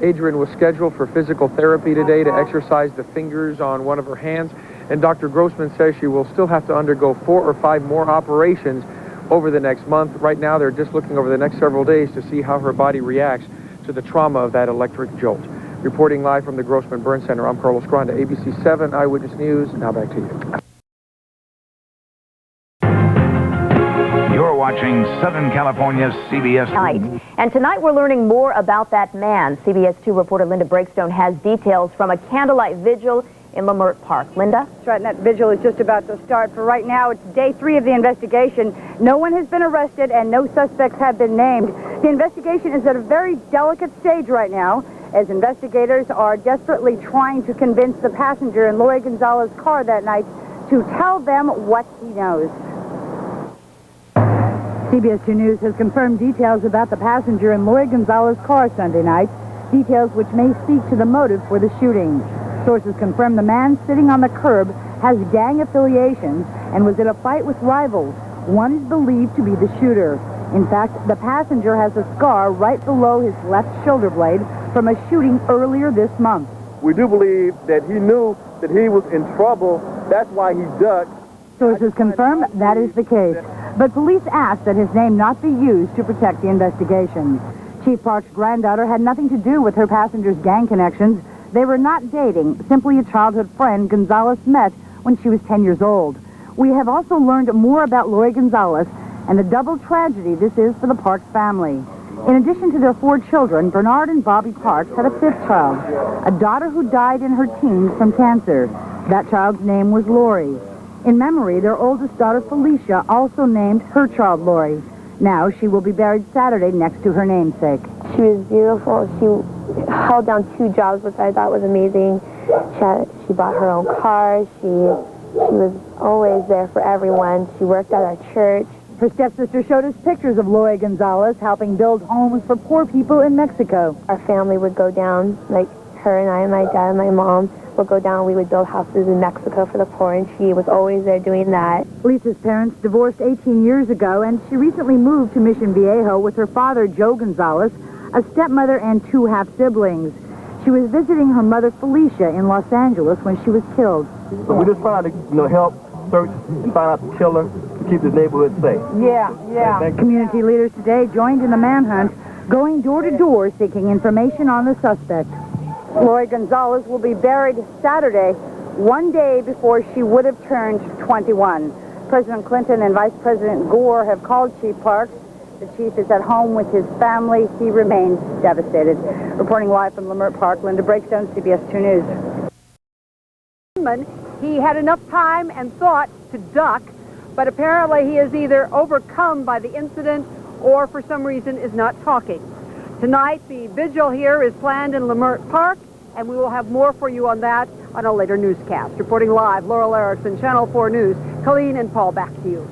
S24: Adrian was scheduled for physical therapy today to exercise the fingers on one of her hands, and Dr. Grossman says she will still have to undergo 4 or 5 more operations over the next month. Right now, they're just looking over the next several days to see how her body reacts to the trauma of that electric jolt. Reporting live from the Grossman Burn Center, I'm Carlos Granda, ABC 7 Eyewitness News. Now back to you.
S28: You're watching Southern California's CBS.
S27: Tonight. And tonight we're learning more about that man. CBS 2 reporter Linda Breakstone has details from a candlelight vigil
S1: in Leimert Park. Linda?
S5: That's right, and that vigil is just about to start. For right now, it's day 3 of the investigation. No one has been arrested and no suspects have been named. The investigation is at a very delicate stage right now, as investigators are desperately trying to convince the passenger in Lori Gonzalez' car that night to tell them what he knows. CBS 2 News has confirmed details about the passenger in Lori Gonzalez' car Sunday night, details which may speak to the motive for the shooting. Sources confirm the man sitting on the curb has gang affiliations and was in a fight with rivals. One is believed to be the shooter. In fact, the passenger has a scar right below his left shoulder blade from a shooting earlier this month.
S4: We do believe that he knew that he was in trouble. That's why he ducked.
S5: Sources confirm that is the case, but police asked that his name not be used to protect the investigation. Chief Park's granddaughter had nothing to do with her passenger's gang connections. They were not dating, simply a childhood friend Gonzalez met when she was 10 years old. We have also learned more about Lori Gonzalez and the double tragedy this is for the Parks family. In addition to their 4 children, Bernard and Bobby Parks had a 5th child, a daughter who died in her teens from cancer. That child's name was Lori. In memory, their oldest daughter, Felicia, also named her child Lori. Now, she will be buried Saturday next to her namesake.
S7: She was beautiful. She held down 2 jobs, which I thought was amazing. She bought her own car. She was always there for everyone. She worked at our church.
S5: Her stepsister showed us pictures of Lori Gonzalez helping build homes for poor people in Mexico.
S7: Our family would go down, like her and I, my dad and my mom, would go down. We would build houses in Mexico for the poor, and she was always there doing that.
S5: Lisa's parents divorced 18 years ago, and she recently moved to Mission Viejo with her father, Joe Gonzalez, a stepmother, and 2 half-siblings. She was visiting her mother, Felicia, in Los Angeles when she was killed.
S4: So we just trying to, help search and find out the killer to keep this neighborhood safe.
S5: Yeah. Community leaders today joined in the manhunt, going door to door seeking information on the suspect. Lori Gonzalez will be buried Saturday, 1 day before she would have turned 21. President Clinton and Vice President Gore have called Chief Parks. The chief is at home with his family. He remains devastated. Reporting live from Leimert Park, Linda Breakstone, CBS 2 News.
S10: He had enough time and thought to duck, but apparently he is either overcome by the incident or for some reason is not talking. Tonight, the vigil here is planned in Leimert Park, and we will have more for you on that on a later newscast. Reporting live, Laurel Erickson, Channel 4 News. Colleen and Paul, back to you.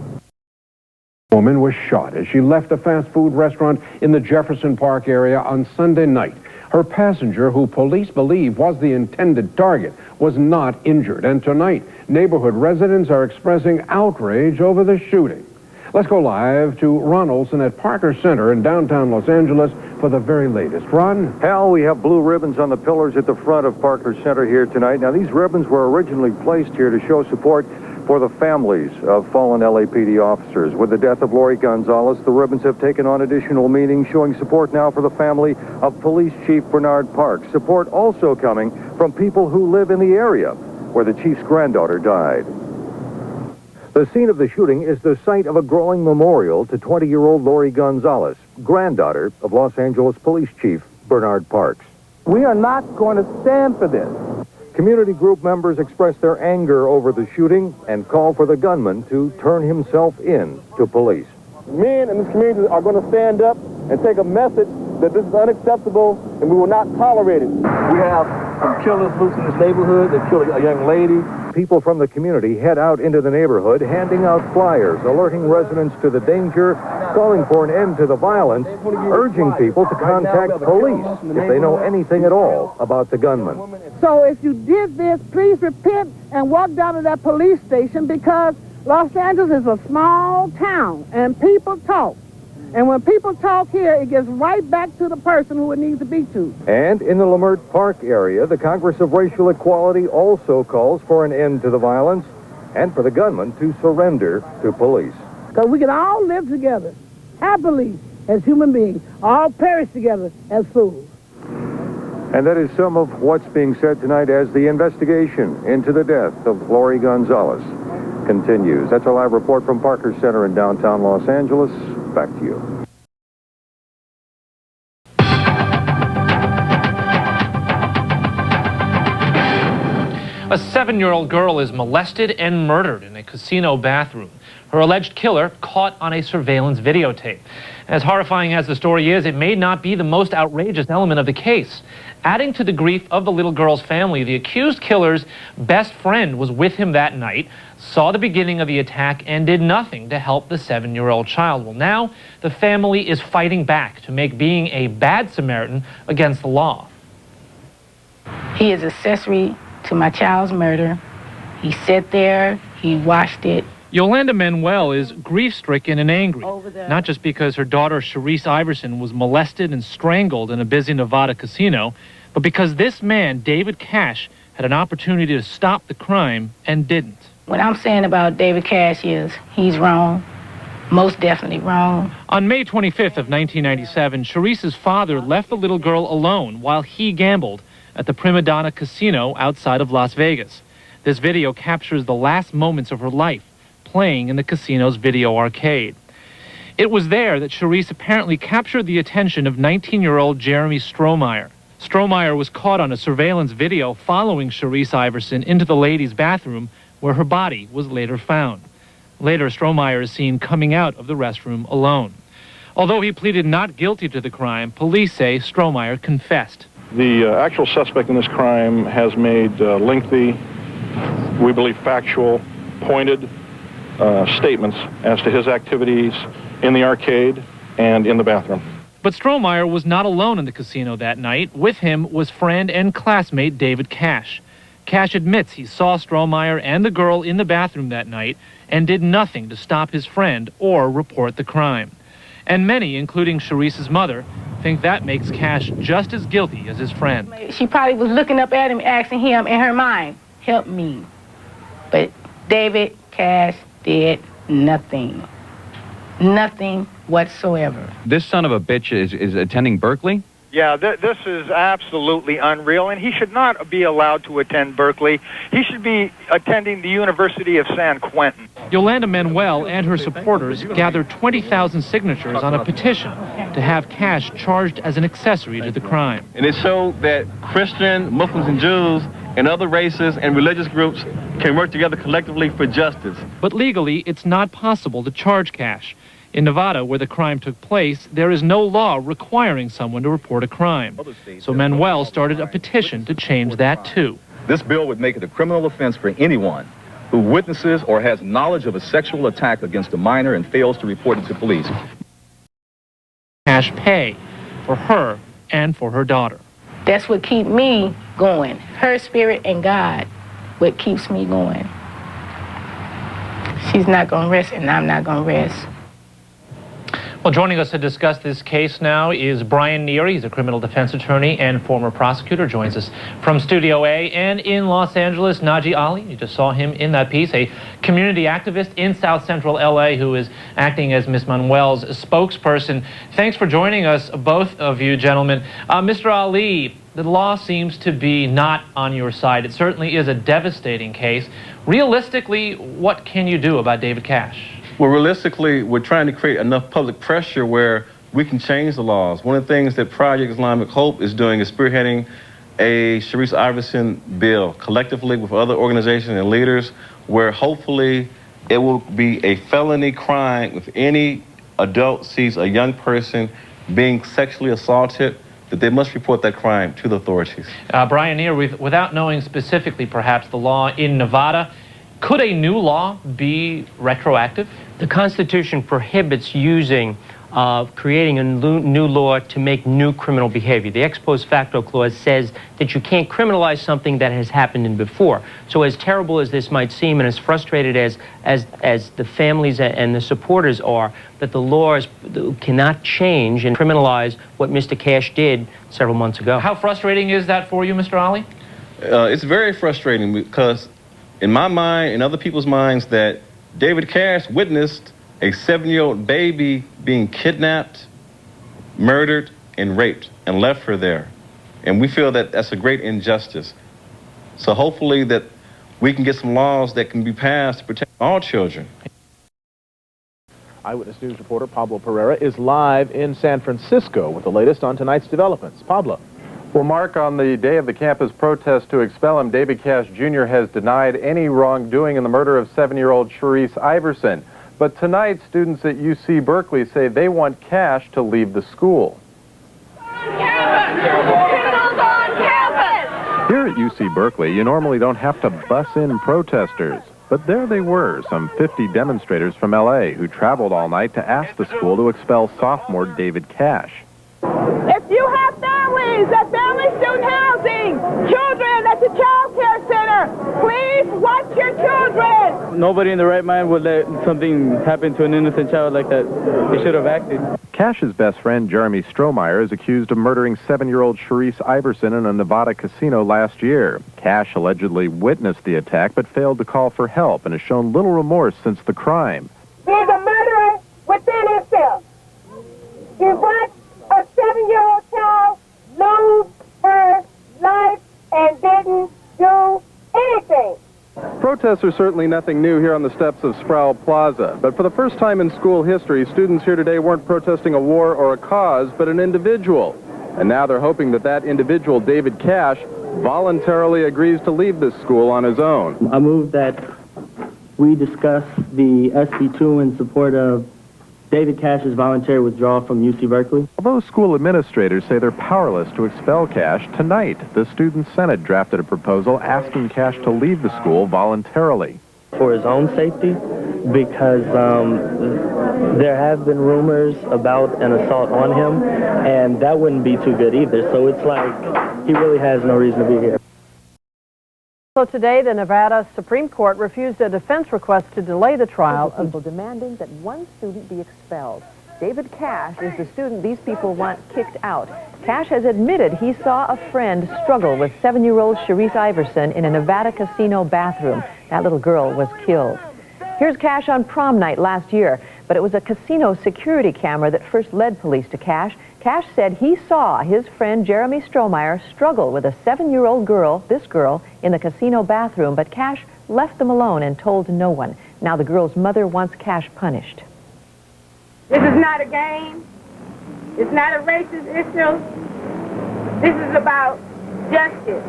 S3: A woman was shot as she left a fast food restaurant in the Jefferson Park area on Sunday night. Her passenger, who police believe was the intended target, was not injured. And tonight, neighborhood residents are expressing outrage over the shooting. Let's go live to Ron Olson at Parker Center in downtown Los Angeles for the very latest. Ron?
S15: Hal, we have blue ribbons on the pillars at the front of Parker Center here tonight. Now, these ribbons were originally placed here to show support for the families of fallen LAPD officers. With the death of Lori Gonzalez, the ribbons have taken on additional meaning, showing support now for the family of Police Chief Bernard Parks. Support also coming from people who live in the area where the chief's granddaughter died. The scene of the shooting is the site of a growing memorial to 20-year-old Lori Gonzalez, granddaughter of Los Angeles Police Chief Bernard Parks.
S4: We are not going to stand for this.
S15: Community group members expressed their anger over the shooting and call for the gunman to turn himself in to police.
S4: Men in this community are going to stand up and take a message that this is unacceptable and we will not tolerate it. We have some killers loose in this neighborhood that killed a young lady.
S15: People from the community head out into the neighborhood, handing out flyers, alerting residents to the danger, calling for an end to the violence, urging people to contact police if they know anything at all about the gunman.
S21: So if you did this, please repent and walk down to that police station, because Los Angeles is a small town and people talk. And when people talk here, it gets right back to the person who it needs to be to.
S15: And in the Leimert Park area, the Congress of Racial Equality also calls for an end to the violence and for the gunman to surrender to police.
S21: Because we can all live together, happily, as human beings, all perish together as fools.
S15: And that is some of what's being said tonight as the investigation into the death of Lori Gonzalez continues. That's a live report from Parker Center in downtown Los Angeles. Back to you.
S1: A 7-year-old girl is molested and murdered in a casino bathroom. Her alleged killer caught on a surveillance videotape. As horrifying as the story is, it may not be the most outrageous element of the case. Adding to the grief of the little girl's family, the accused killer's best friend was with him that night, saw the beginning of the attack, and did nothing to help the 7-year-old child. Well, now the family is fighting back to make being a bad Samaritan against the law.
S6: He is accessory to my child's murder. He sat there, he watched it.
S1: Yolanda Manuel is grief-stricken and angry, not just because her daughter Sharice Iverson was molested and strangled in a busy Nevada casino, but because this man, David Cash, had an opportunity to stop the crime and didn't.
S6: What I'm saying about David Cash is he's wrong, most definitely wrong.
S1: On May 25th of 1997, Sharice's father left the little girl alone while he gambled at the Prima Donna Casino outside of Las Vegas. This video captures the last moments of her life, playing in the casino's video arcade. It was there that Sharice apparently captured the attention of 19-year-old Jeremy Strohmeyer. Strohmeyer was caught on a surveillance video following Sharice Iverson into the ladies' bathroom, where her body was later found. Later, Strohmeyer is seen coming out of the restroom alone. Although he pleaded not guilty to the crime, police say Strohmeyer confessed.
S8: The actual suspect in this crime has made lengthy, we believe factual, pointed statements as to his activities in the arcade and in the bathroom.
S1: But Strohmeyer was not alone in the casino that night. With him was friend and classmate David Cash. Cash admits he saw Strohmeyer and the girl in the bathroom that night and did nothing to stop his friend or report the crime. And many, including Sharice's mother, think that makes Cash just as guilty as his friend.
S6: She probably was looking up at him, asking him in her mind, help me. But David Cash did nothing. Nothing whatsoever.
S17: This son of a bitch is attending Berkeley?
S19: Yeah, this is absolutely unreal, and he should not be allowed to attend Berkeley. He should be attending the University of San Quentin.
S1: Yolanda Manuel and her supporters gathered 20,000 signatures on a petition to have Cash charged as an accessory to the crime.
S4: And it showed that Christian, Muslims, and Jews and other races and religious groups can work together collectively for justice.
S1: But legally, it's not possible to charge Cash. In Nevada, where the crime took place, there is no law requiring someone to report a crime. So Manuel started a petition to change that, too.
S22: This bill would make it a criminal offense for anyone who witnesses or has knowledge of a sexual attack against a minor and fails to report it to police.
S1: Cash pay for her and for her daughter.
S6: That's what keeps me going. Her spirit and God, what keeps me going. She's not going to rest, and I'm not going to rest.
S1: Well, joining us to discuss this case now is Brian Neary. He's a criminal defense attorney and former prosecutor. Joins us from Studio A. And in Los Angeles, Najee Ali. You just saw him in that piece, a community activist in South Central LA who is acting as Ms. Manuel's spokesperson. Thanks for joining us, both of you gentlemen. Mr. Ali, the law seems to be not on your side. It certainly is a devastating case. Realistically, what can you do about David Cash?
S2: Well, realistically, we're trying to create enough public pressure where we can change the laws. One of the things that Project Islamic Hope is doing is spearheading a Sharice Iverson bill collectively with other organizations and leaders where hopefully it will be a felony crime if any adult sees a young person being sexually assaulted, that they must report that crime to the authorities.
S1: Brian Neary, without knowing specifically perhaps the law in Nevada, could a new law be retroactive?
S23: The Constitution prohibits using, creating a new law to make new criminal behavior. The ex post facto clause says that you can't criminalize something that has happened in before. So as terrible as this might seem and as frustrated as the families and the supporters are, that the laws cannot change and criminalize what Mr. Cash did several months ago.
S1: How frustrating is that for you, Mr. Ali?
S2: It's very frustrating because in my mind and other people's minds that David Cash witnessed a 7-year-old baby being kidnapped, murdered, and raped, and left her there. And we feel that that's a great injustice. So hopefully that we can get some laws that can be passed to protect all children.
S26: Eyewitness News reporter Pablo Pereira is live in San Francisco with the latest on tonight's developments. Pablo.
S9: Well, Mark, on the day of the campus protest to expel him, David Cash Jr. has denied any wrongdoing in the murder of 7-year-old Sharice Iverson. But tonight, students at UC Berkeley say they want Cash to leave the school. Here at UC Berkeley, you normally don't have to bus in protesters. But there they were, some 50 demonstrators from L.A. who traveled all night to ask the school to expel sophomore David Cash.
S11: If you have families at family student housing, children at the child care center, please watch your children.
S12: Nobody in the right mind would let something happen to an innocent child like that. They should have acted.
S9: Cash's best friend, Jeremy Strohmeyer, is accused of murdering 7-year-old Sharice Iverson in a Nevada casino last year. Cash allegedly witnessed the attack but failed to call for help and has shown little remorse since the crime.
S11: He's a murderer within himself. He let a 7-year-old child lose her life and didn't do anything.
S4: Protests are certainly nothing new here on the steps of Sproul Plaza, but for the first time in school history, students here today weren't protesting a war or a cause, but an individual. And now they're hoping that that individual, David Cash, voluntarily agrees to leave this school on his own.
S12: I move that we discuss the SB2 in support of David Cash's voluntary withdrawal from UC Berkeley.
S9: Although school administrators say they're powerless to expel Cash, tonight the Student Senate drafted a proposal asking Cash to leave the school voluntarily.
S12: For his own safety, because there have been rumors about an assault on him, and that wouldn't be too good either. So it's like he really has no reason to be here.
S10: So today, the Nevada Supreme Court refused a defense request to delay the trial of
S13: people demanding that one student be expelled. David Cash is the student these people want kicked out. Cash has admitted he saw a friend struggle with 7-year-old Sharice Iverson in a Nevada casino bathroom. That little girl was killed. Here's Cash on prom night last year, but it was a casino security camera that first led police to Cash. Cash said he saw his friend Jeremy Strohmeyer struggle with a 7-year-old girl, this girl, in the casino bathroom, but Cash left them alone and told no one. Now the girl's mother wants Cash punished.
S11: This is not a game. It's not a racist issue. This is about justice.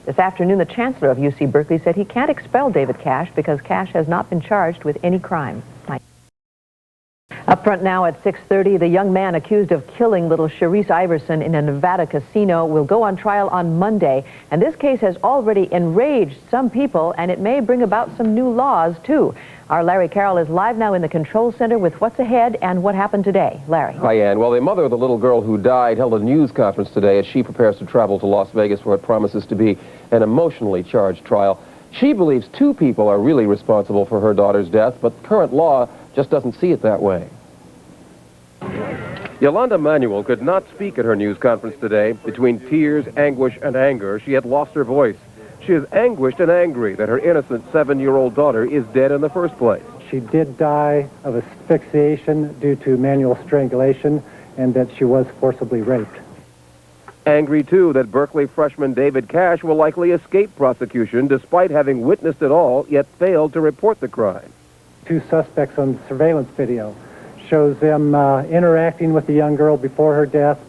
S13: This afternoon, the chancellor of UC Berkeley said he can't expel David Cash because Cash has not been charged with any crime. Up front now at 6:30, the young man accused of killing little Sharice Iverson in a Nevada casino will go on trial on Monday. And this case has already enraged some people, and it may bring about some new laws, too. Our Larry Carroll is live now in the control center with what's ahead and what happened today. Larry.
S14: Hi, Ann. Well, the mother of the little girl who died held a news conference today as she prepares to travel to Las Vegas for what promises to be an emotionally charged trial. She believes 2 people are really responsible for her daughter's death, but current law just doesn't see it that way. Yolanda Manuel could not speak at her news conference today. Between tears, anguish, and anger, she had lost her voice. She is anguished and angry that her innocent 7-year-old daughter is dead in the first place.
S16: She did die of asphyxiation due to manual strangulation, and that she was forcibly raped.
S14: Angry, too, that Berkeley freshman David Cash will likely escape prosecution despite having witnessed it all, yet failed to report the crime.
S16: 2 suspects on the surveillance video shows them interacting with the young girl before her death,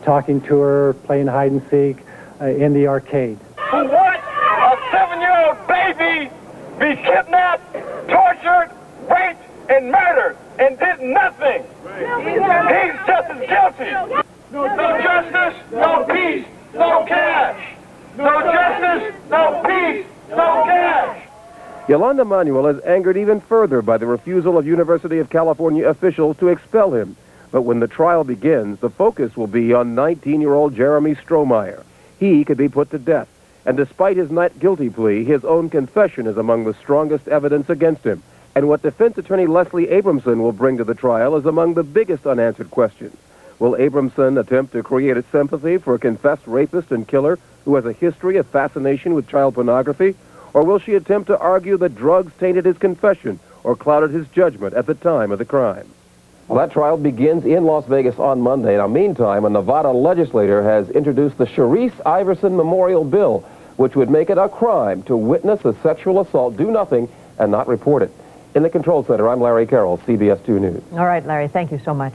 S16: talking to her, playing hide and seek in the arcade.
S11: Who watched a 7-year-old baby be kidnapped, tortured, raped, and murdered, and did nothing. He's just as guilty. No justice, no peace, no cash. No justice, no peace, no cash.
S14: Yolanda Manuel is angered even further by the refusal of University of California officials to expel him. But when the trial begins, the focus will be on 19-year-old Jeremy Strohmeyer. He could be put to death. And despite his not guilty plea, his own confession is among the strongest evidence against him. And what defense attorney Leslie Abramson will bring to the trial is among the biggest unanswered questions. Will Abramson attempt to create a sympathy for a confessed rapist and killer who has a history of fascination with child pornography? Or will she attempt to argue that drugs tainted his confession or clouded his judgment at the time of the crime? Well, that trial begins in Las Vegas on Monday. Now, meantime, a Nevada legislator has introduced the Sharice Iverson Memorial Bill, which would make it a crime to witness a sexual assault, do nothing, and not report it. In the Control Center, I'm Larry Carroll, CBS 2 News.
S13: All right, Larry, thank you so much.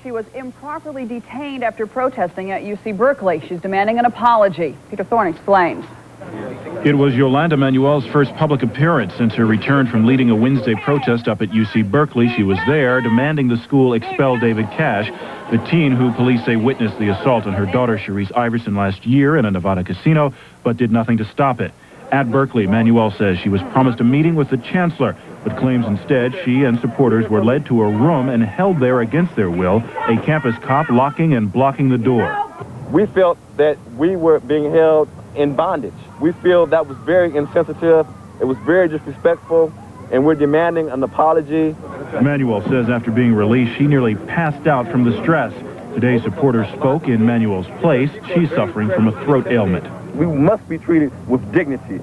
S7: She was improperly detained after protesting at UC Berkeley. She's demanding an apology. Peter Thorne explains.
S8: It was Yolanda Manuel's first public appearance since her return from leading a Wednesday protest up at UC Berkeley. She was there demanding the school expel David Cash, the teen who police say witnessed the assault on her daughter Cherise Iverson last year in a Nevada casino, but did nothing to stop it. At Berkeley, Manuel says she was promised a meeting with the chancellor, but claims instead she and supporters were led to a room and held there against their will, a campus cop locking and blocking the door.
S4: We felt that we were being held in bondage. We feel that was very insensitive, it was very disrespectful, and we're demanding an apology.
S8: Manuel says after being released, she nearly passed out from the stress. Today, supporters spoke in Manuel's place. She's suffering from a throat ailment.
S4: We must be treated with dignity,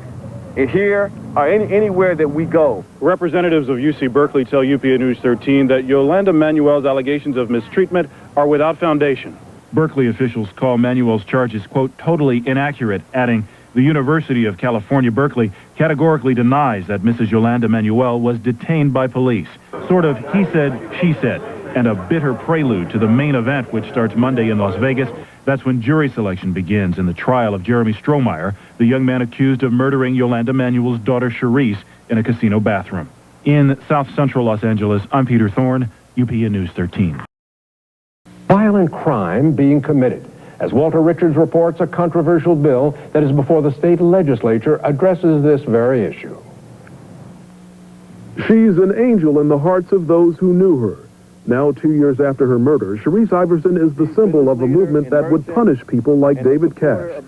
S4: here or anywhere that we go.
S8: Representatives of UC Berkeley tell UPA News 13 that Yolanda Manuel's allegations of mistreatment are without foundation. Berkeley officials call Manuel's charges, quote, totally inaccurate, adding, the University of California, Berkeley categorically denies that Mrs. Yolanda Manuel was detained by police. Sort of he said, she said, and a bitter prelude to the main event, which starts Monday in Las Vegas. That's when jury selection begins in the trial of Jeremy Strohmeyer, the young man accused of murdering Yolanda Manuel's daughter Cherise in a casino bathroom. In South Central Los Angeles, I'm Peter Thorne, UPA News 13.
S3: Violent crime being committed. As Walter Richards reports, a controversial bill that is before the state legislature addresses this very issue.
S18: She's an angel in the hearts of those who knew her. Now, 2 years after her murder, Cherise Iverson is the symbol of a movement that would punish people like David Cash.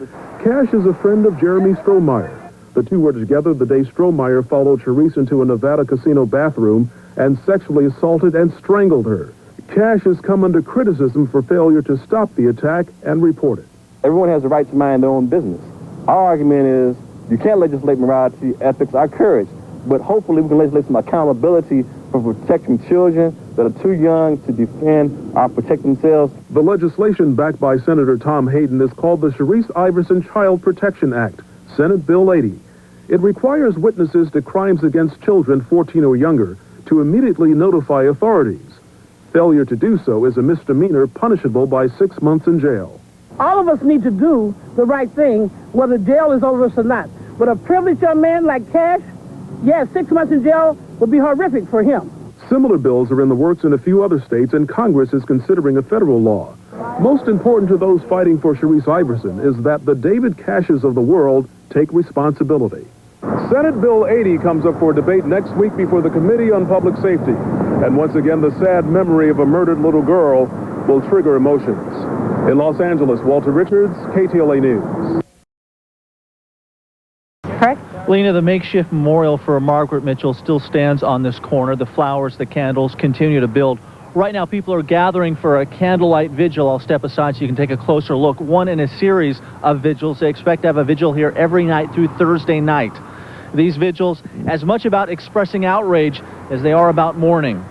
S18: Cash is a friend of Jeremy Strohmeyer. The two were together the day Strohmeyer followed Cherise into a Nevada casino bathroom and sexually assaulted and strangled her. Cash has come under criticism for failure to stop the attack and report it.
S4: Everyone has the right to mind their own business. Our argument is you can't legislate morality, ethics, or courage, but hopefully we can legislate some accountability for protecting children that are too young to defend or protect themselves.
S18: The legislation backed by Senator Tom Hayden is called the Cherise Iverson Child Protection Act, Senate Bill 80. It requires witnesses to crimes against children 14 or younger to immediately notify authorities. Failure to do so is a misdemeanor punishable by 6 months in jail.
S20: All of us need to do the right thing, whether jail is over us or not. But a privileged young man like Cash, yes, 6 months in jail would be horrific for him.
S18: Similar bills are in the works in a few other states, and Congress is considering a federal law. Most important to those fighting for Cherise Iverson is that the David Cashes of the world take responsibility. Senate Bill 80 comes up for debate next week before the Committee on Public Safety. And once again, the sad memory of a murdered little girl will trigger emotions. In Los Angeles, Walter Richards, KTLA News.
S24: Lena, the makeshift memorial for Margaret Mitchell still stands on this corner. The flowers, the candles continue to build. Right now, people are gathering for a candlelight vigil. I'll step aside so you can take a closer look. One in a series of vigils. They expect to have a vigil here every night through Thursday night. These vigils, as much about expressing outrage as they are about mourning.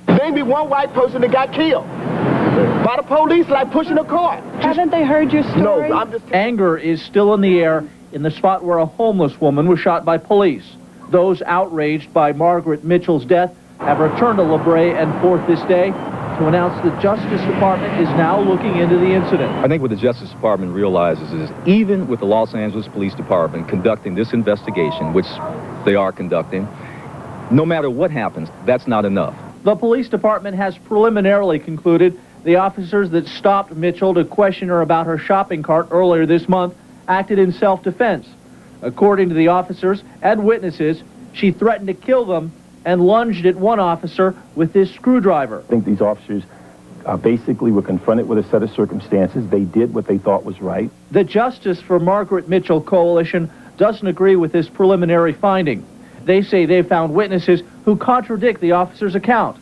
S11: Maybe one white person that got killed by the police, like pushing a cart.
S5: Haven't they heard your story?
S11: No, I'm just...
S24: Anger is still in the air in the spot where a homeless woman was shot by police. Those outraged by Margaret Mitchell's death have returned to La Brea and Forth this day to announce the Justice Department is now looking into the incident.
S22: I think what the Justice Department realizes is even with the Los Angeles Police Department conducting this investigation, which they are conducting, no matter what happens, that's not enough.
S24: The police department has preliminarily concluded the officers that stopped Mitchell to question her about her shopping cart earlier this month acted in self-defense. According to the officers and witnesses, she threatened to kill them and lunged at one officer with this screwdriver.
S25: I think these officers basically were confronted with a set of circumstances. They did what they thought was right.
S24: The Justice for Margaret Mitchell Coalition doesn't agree with this preliminary finding. They say they found witnesses who contradict the officer's account.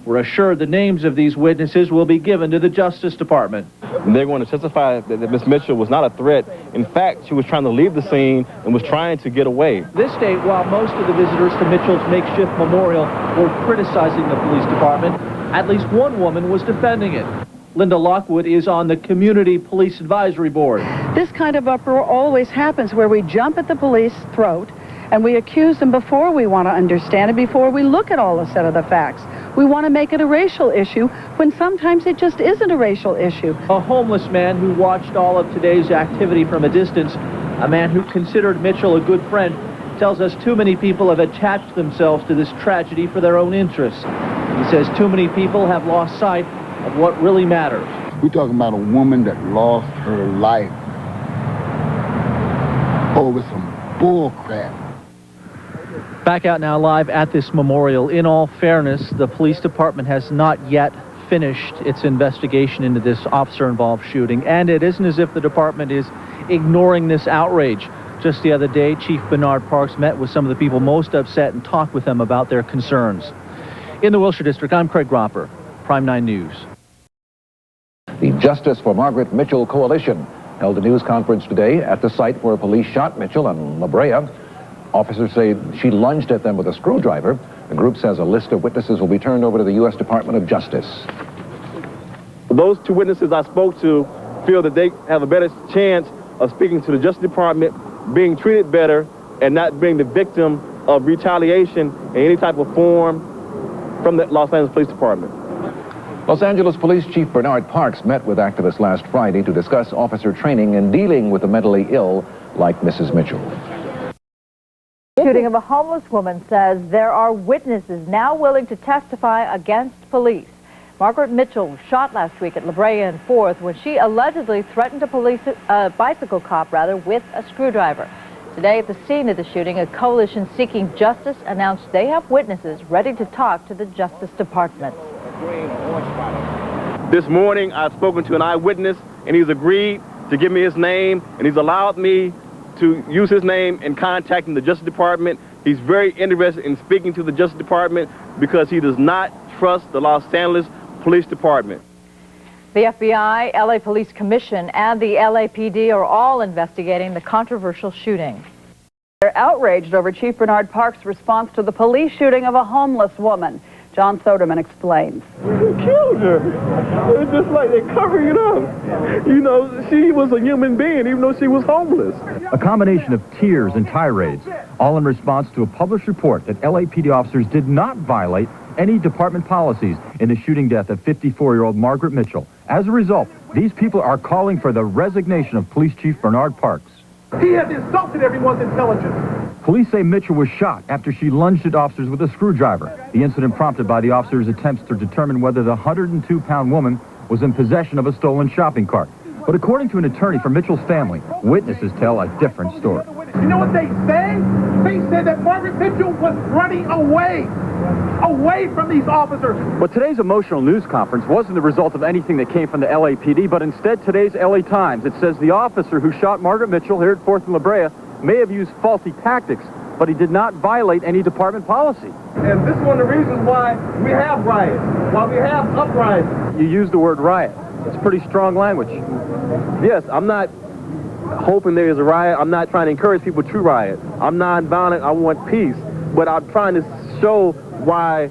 S24: We're assured the names of these witnesses will be given to the Justice Department.
S4: They're going to testify that Ms. Mitchell was not a threat. In fact, she was trying to leave the scene and was trying to get away.
S24: This day, while most of the visitors to Mitchell's makeshift memorial were criticizing the police department, at least one woman was defending it. Linda Lockwood is on the Community Police Advisory Board.
S26: This kind of uproar always happens where we jump at the police throat and we accuse them before we want to understand it, before we look at all the set of the facts. we want to make it a racial issue when sometimes it just isn't a racial issue.
S24: A homeless man who watched all of today's activity from a distance, a man who considered Mitchell a good friend, tells us too many people have attached themselves to this tragedy for their own interests. He says too many people have lost sight of what really matters.
S6: We're talking about a woman that lost her life over some bull crap.
S24: Back out now live at this memorial. In all fairness, the police department has not yet finished its investigation into this officer-involved shooting, and it isn't as if the department is ignoring this outrage. Just the other day, Chief Bernard Parks met with some of the people most upset and talked with them about their concerns. In the Wilshire District, I'm Craig Gropper, Prime 9 News.
S15: The Justice for Margaret Mitchell Coalition held a news conference today at the site where police shot Mitchell in La Brea. Officers say she lunged at them with a screwdriver. The group says a list of witnesses will be turned over to the U.S. Department of Justice.
S4: Those two witnesses I spoke to feel that they have a better chance of speaking to the Justice Department, being treated better, and not being the victim of retaliation in any type of form from the Los Angeles Police Department.
S15: Los Angeles Police Chief Bernard Parks met with activists last Friday to discuss officer training and dealing with the mentally ill like Mrs. Mitchell.
S13: Shooting of a homeless woman says there are witnesses now willing to testify against police. Margaret Mitchell was shot last week at La Brea and 4th when she allegedly threatened a bicycle cop with a screwdriver. Today at the scene of the shooting, a coalition seeking justice announced they have witnesses ready to talk to the Justice Department.
S4: This morning, I've spoken to an eyewitness, and he's agreed to give me his name, and he's allowed me to use his name in contacting the Justice Department. He's very interested in speaking to the Justice Department because he does not trust the Los Angeles Police Department.
S13: The FBI, LA Police Commission, and the LAPD are all investigating the controversial shooting.
S7: They're outraged over Chief Bernard Parks' response to the police shooting of a homeless woman. John Soderman explains.
S4: They killed her. It's just like they're covering it up. You know, she was a human being, even though she was homeless.
S17: A combination of tears and tirades, all in response to a published report that LAPD officers did not violate any department policies in the shooting death of 54-year-old Margaret Mitchell. As a result, these people are calling for the resignation of Police Chief Bernard Parks.
S19: He has insulted everyone's intelligence.
S17: Police say Mitchell was shot after she lunged at officers with a screwdriver. The incident prompted by the officers' attempts to determine whether the 102-pound woman was in possession of a stolen shopping cart. But according to an attorney for Mitchell's family, witnesses tell a different story.
S19: You know what they say? They said that Margaret Mitchell was running away from these officers.
S17: But today's emotional news conference wasn't the result of anything that came from the LAPD, but instead today's LA Times. It says the officer who shot Margaret Mitchell here at 4th and La Brea may have used faulty tactics, but he did not violate any department policy.
S4: And this is one of the reasons why we have riots, why we have uprisings.
S17: You used the word riot. It's pretty strong language.
S4: Yes, I'm not hoping there is a riot. I'm not trying to encourage people to riot. I'm non-violent. I want peace. But I'm trying to show why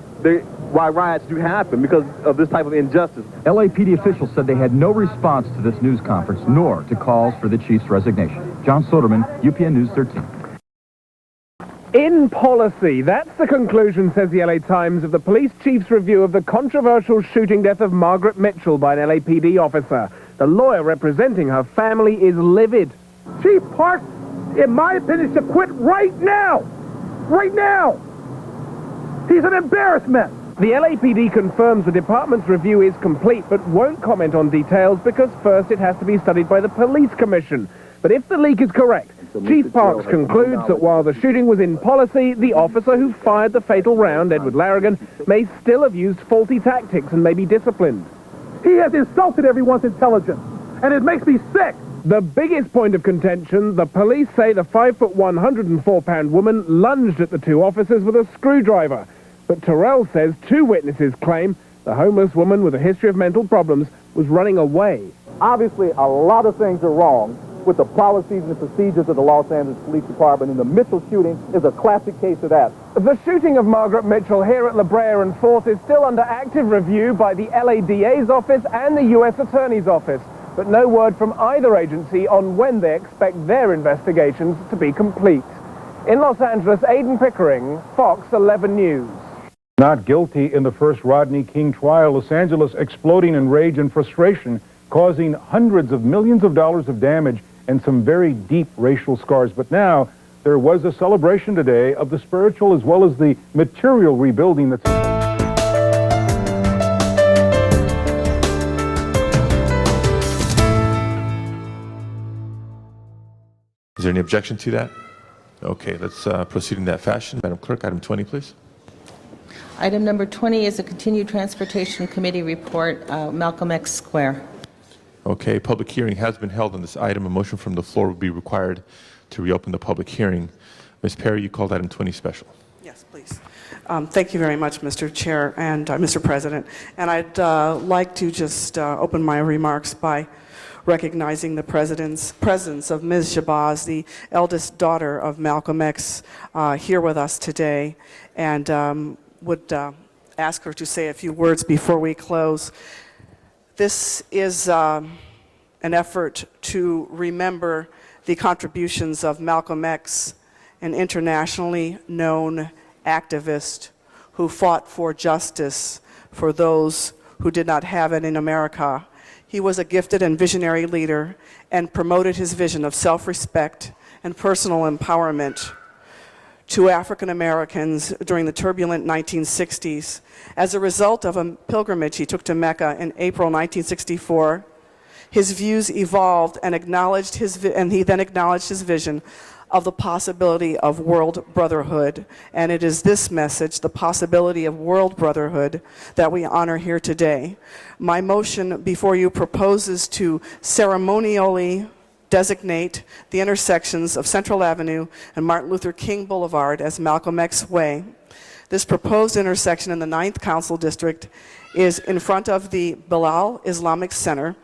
S4: riots do happen because of this type of injustice.
S17: LAPD officials said they had no response to this news conference, nor to calls for the chief's resignation. John Soderman, UPN News 13.
S14: In policy, that's the conclusion, says the LA Times, of the police chief's review of the controversial shooting death of Margaret Mitchell by an LAPD officer. The lawyer representing her family is livid.
S19: Chief Parks, in my opinion, should quit right now. Right now. He's an embarrassment.
S14: The LAPD confirms the department's review is complete, but won't comment on details because first it has to be studied by the police commission. But if the leak is correct, Chief Parks concludes that while the shooting was in policy, the officer who fired the fatal round, Edward Larrigan, may still have used faulty tactics and may be disciplined.
S19: He has insulted everyone's intelligence, and it makes me sick.
S14: The biggest point of contention, the police say the 5'1", 104-pound woman lunged at the two officers with a screwdriver. But Terrell says two witnesses claim the homeless woman with a history of mental problems was running away.
S21: Obviously, a lot of things are wrong with the policies and the procedures of the Los Angeles Police Department, and the Mitchell shooting is a classic case of that.
S14: The shooting of Margaret Mitchell here at La Brea and 4th is still under active review by the LADA's office and the U.S. Attorney's office, but no word from either agency on when they expect their investigations to be complete. In Los Angeles, Aidan Pickering, Fox 11 News.
S1: Not guilty in the first Rodney King trial, Los Angeles exploding in rage and frustration, causing hundreds of millions of dollars of damage and some very deep racial scars. But now, there was a celebration today of the spiritual as well as the material rebuilding that's...
S2: Is there any objection to that? Okay, let's proceed in that fashion. Madam Clerk, item 20, please.
S9: Item number 20 is a continued Transportation Committee report, Malcolm X Square.
S2: Okay, public hearing has been held on this item. A motion from the floor will be required to reopen the public hearing. Ms. Perry, you called item 20 special.
S10: Yes, please. Thank you very much, Mr. Chair and Mr. President. And I'd like to just open my remarks by recognizing the presence of Ms. Shabazz, the eldest daughter of Malcolm X, here with us today, and would ask her to say a few words before we close. This is an effort to remember the contributions of Malcolm X, an internationally known activist who fought for justice for those who did not have it in America. He was a gifted and visionary leader and promoted his vision of self-respect and personal empowerment to African Americans during the turbulent 1960s. As a result of a pilgrimage he took to Mecca in April 1964, his views evolved and he then acknowledged his vision of the possibility of world brotherhood. And it is this message, the possibility of world brotherhood, that we honor here today. My motion before you proposes to ceremonially designate the intersections of Central Avenue and Martin Luther King Boulevard as Malcolm X Way. This proposed intersection in the 9th Council District is in front of the Bilal Islamic Center,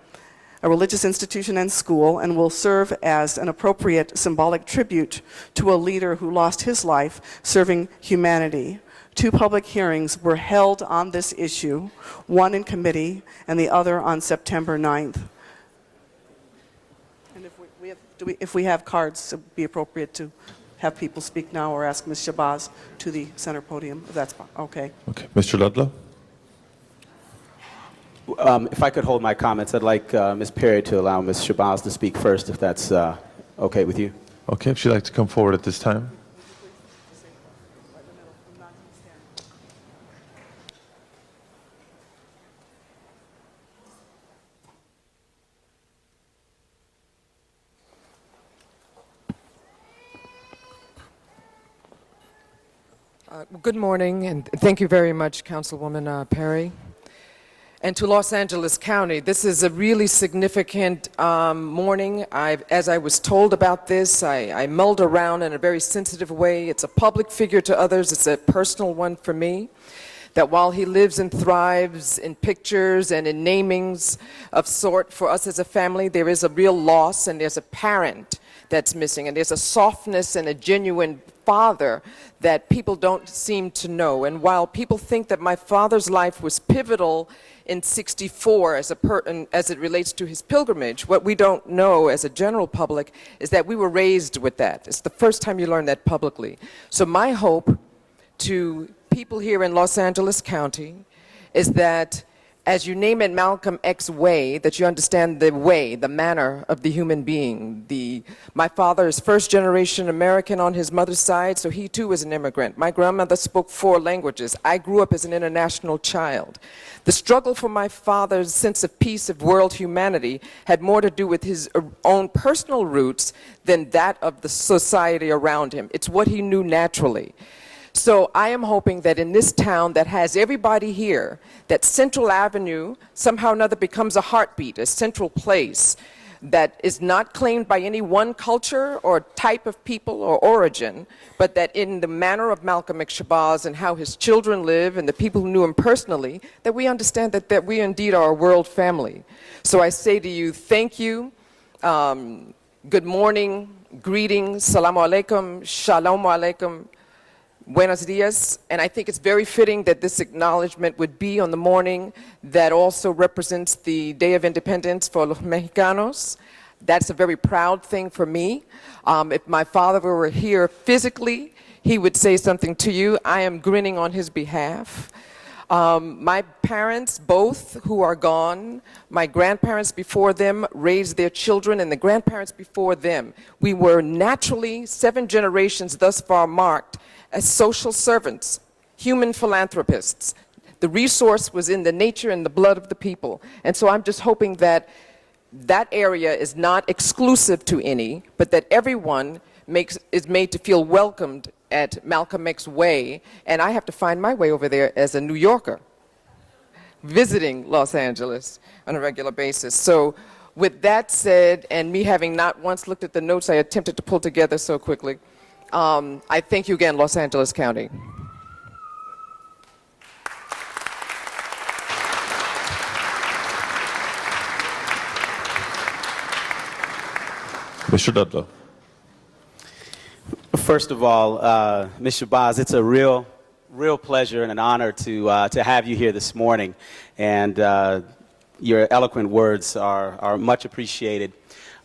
S10: a religious institution and school, and will serve as an appropriate symbolic tribute to a leader who lost his life serving humanity. 2 public hearings were held on this issue, one in committee and the other on September 9th. And if we have cards, it would be appropriate to have people speak now or ask Ms. Shabazz to the center podium, if that's okay.
S2: Okay, Mr. Ludlow?
S12: If I could hold my comments, I'd like Ms. Perry to allow Ms. Shabazz to speak first, if that's okay with you.
S2: Okay, if she'd like to come forward at this time.
S23: Good morning, and thank you very much, Councilwoman Perry. And to Los Angeles County, this is a really significant morning. As I was told about this, I mulled around in a very sensitive way. It's a public figure to others. It's a personal one for me. That while he lives and thrives in pictures and in namings of sort for us as a family, there is a real loss, and there's a parent that's missing, and there's a softness and a genuine father that people don't seem to know. And while people think that my father's life was pivotal in '64 as it relates to his pilgrimage, what we don't know as a general public is that we were raised with that. It's the first time you learn that publicly. So my hope to people here in Los Angeles County is that as you name it Malcolm X Way, that you understand the way, the manner of the human being. My father is first-generation American on his mother's side, so he too is an immigrant. My grandmother spoke 4 languages. I grew up as an international child. The struggle for my father's sense of peace, of world humanity, had more to do with his own personal roots than that of the society around him. It's what he knew naturally. So I am hoping that in this town that has everybody here, that Central Avenue somehow or another becomes a heartbeat, a central place that is not claimed by any one culture or type of people or origin, but that in the manner of Malcolm X Shabazz and how his children live and the people who knew him personally, that we understand that we indeed are a world family. So I say to you, thank you, good morning, greetings, salamu alaikum, shalom alaikum, buenos dias, and I think it's very fitting that this acknowledgement would be on the morning that also represents the Day of Independence for los Mexicanos. That's a very proud thing for me. If my father were here physically, he would say something to you. I am grinning on his behalf. My parents, both who are gone, my grandparents before them raised their children, and the grandparents before them. We were naturally 7 generations thus far marked as social servants, human philanthropists. The resource was in the nature and the blood of the people. And so I'm just hoping that that area is not exclusive to any, but that everyone is made to feel welcomed at Malcolm X Way. And I have to find my way over there as a New Yorker, visiting Los Angeles on a regular basis. So with that said, and me having not once looked at the notes I attempted to pull together so quickly, I thank you again, Los Angeles County.
S2: Mr. Dudlow.
S12: First of all, Ms. Shabazz, it's a real pleasure and an honor to have you here this morning, and your eloquent words are much appreciated.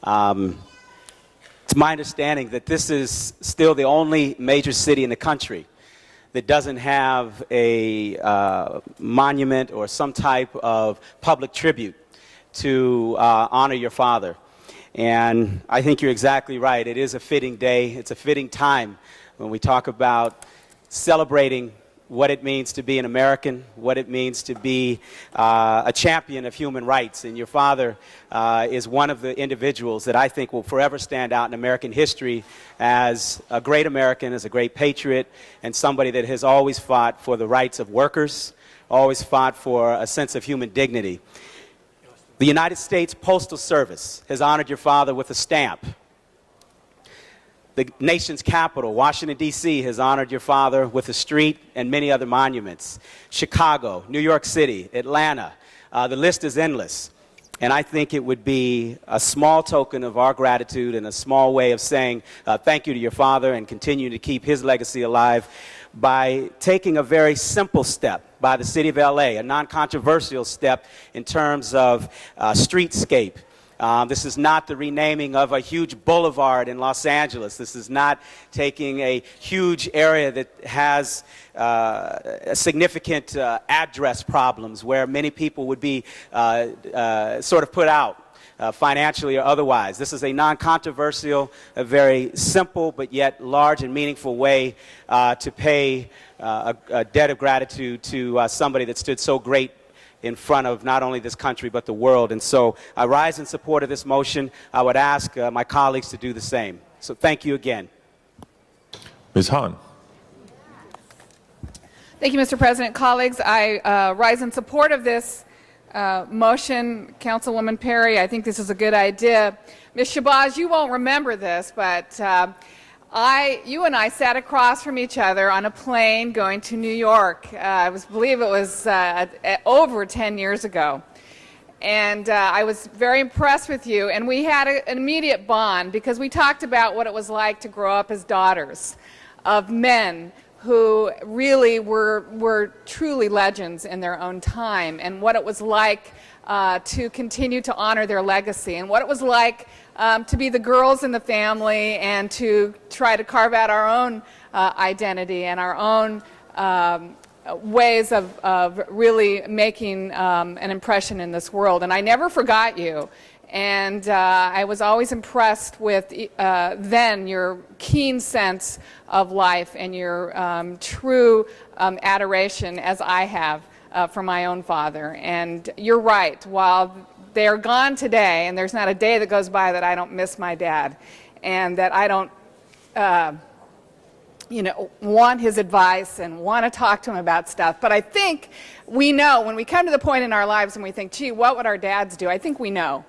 S12: It's my understanding that this is still the only major city in the country that doesn't have a monument or some type of public tribute to honor your father. And I think you're exactly right. It is a fitting day. It's a fitting time when we talk about celebrating what it means to be an American, what it means to be a champion of human rights. And your father is one of the individuals that I think will forever stand out in American history as a great American, as a great patriot, and somebody that has always fought for the rights of workers, always fought for a sense of human dignity. The United States Postal Service has honored your father with a stamp. The nation's capital, Washington, D.C., has honored your father with a street and many other monuments. Chicago, New York City, Atlanta, the list is endless. And I think it would be a small token of our gratitude and a small way of saying thank you to your father and continue to keep his legacy alive by taking a very simple step by the city of LA, a non-controversial step in terms of streetscape. This is not the renaming of a huge boulevard in Los Angeles. This is not taking a huge area that has significant address problems where many people would be sort of put out financially or otherwise. This is a non-controversial, a very simple but yet large and meaningful way to pay a debt of gratitude to somebody that stood so great in front of not only this country but the world. And so I rise in support of this motion. I would ask my colleagues to do the same. So thank you again.
S2: Ms. Hahn.
S3: Thank you, Mr. President. Colleagues, I rise in support of this motion. Councilwoman Perry, I think this is a good idea. Ms. Shabazz, you won't remember this, but you and I sat across from each other on a plane going to New York. I believe it was over 10 years ago. And I was very impressed with you, and we had an immediate bond because we talked about what it was like to grow up as daughters of men who really were truly legends in their own time, and what it was like to continue to honor their legacy, and what it was like to be the girls in the family and to try to carve out our own identity and our own ways of really making an impression in this world. And I never forgot you. And I was always impressed with then your keen sense of life and your true adoration, as I have, for my own father. And you're right, while they're gone today, and there's not a day that goes by that I don't miss my dad and that I don't want his advice and want to talk to him about stuff. But I think we know, when we come to the point in our lives and we think, gee, what would our dads do? I think we know.